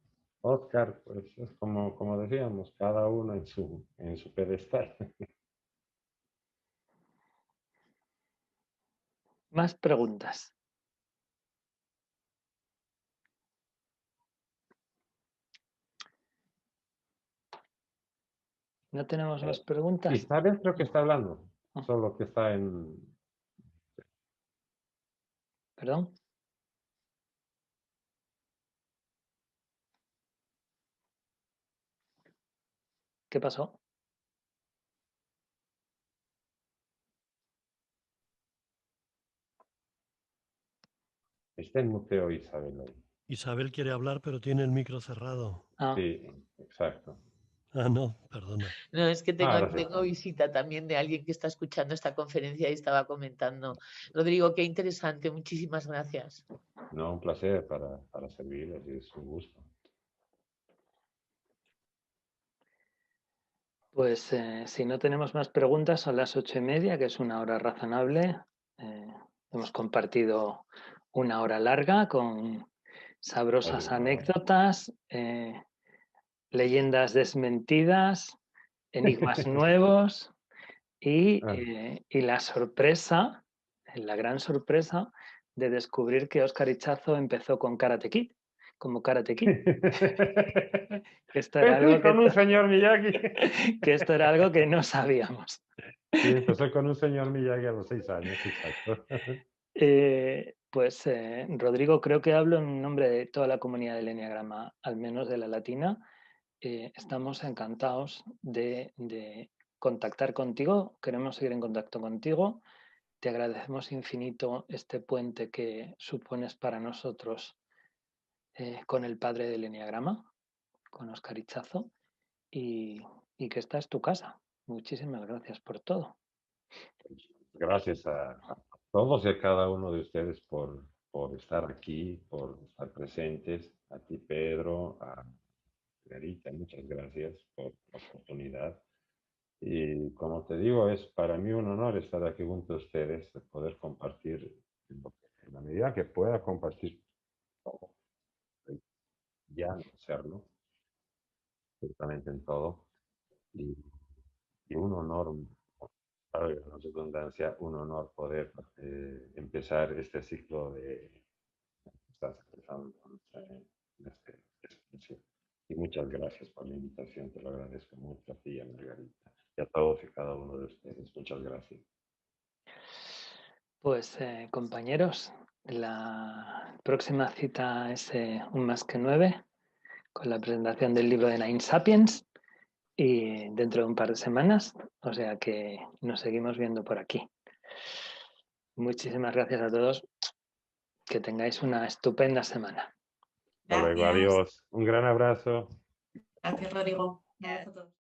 Oscar, pues es como decíamos, cada uno en su pedestal. Más preguntas. ¿No tenemos más preguntas? Isabel creo que está hablando, Ah. solo que está en... ¿Perdón? ¿Qué pasó? Está en muteo Isabel ahí. Isabel quiere hablar, pero tiene el micro cerrado. Ah, Sí, exacto. Ah, no, perdona. No, es que tengo, Ahora sí. tengo visita también de alguien que está escuchando esta conferencia y estaba comentando. Rodrigo, qué interesante, muchísimas gracias. No, un placer para servirles, es un gusto. pues si no tenemos más preguntas, son las 8:30, que es una hora razonable. Hemos compartido una hora larga con sabrosas Vale, anécdotas, leyendas desmentidas, enigmas nuevos y la sorpresa, la gran sorpresa de descubrir que Óscar Ichazo empezó con Karate Kid, como Karate Kid. Esto era algo con un señor Miyagi. que esto era algo que no sabíamos. Sí, empezó con un señor Miyagi a los 6 años, exacto. Rodrigo, creo que hablo en nombre de toda la comunidad del Eneagrama, al menos de la latina. Estamos encantados de contactar contigo, queremos seguir en contacto contigo. Te agradecemos infinito este puente que supones para nosotros con el padre del Eneagrama, con Óscar Ichazo, y que esta es tu casa. Muchísimas gracias por todo. Gracias a todos y a cada uno de ustedes por estar aquí, por estar presentes. A ti, Pedro, a Clarita, muchas gracias por la oportunidad. Y como te digo, es para mí un honor estar aquí junto a ustedes, de poder compartir en la medida que pueda compartir todo, ya no hacerlo, absolutamente en todo. Y, y un honor valga la redundancia, un honor poder empezar este ciclo de estás empezando en este espacio. Y muchas gracias por la invitación, te lo agradezco mucho a ti, a Margarita, y a todos y cada uno de ustedes. Muchas gracias. Pues compañeros, la próxima cita es un más que 9, con la presentación del libro de Nine Sapiens, y dentro de un par de semanas, o sea que nos seguimos viendo por aquí. Muchísimas gracias a todos, que tengáis una estupenda semana. Hasta luego, Gracias. adiós. Un gran abrazo. Gracias, Rodrigo. Gracias a todos.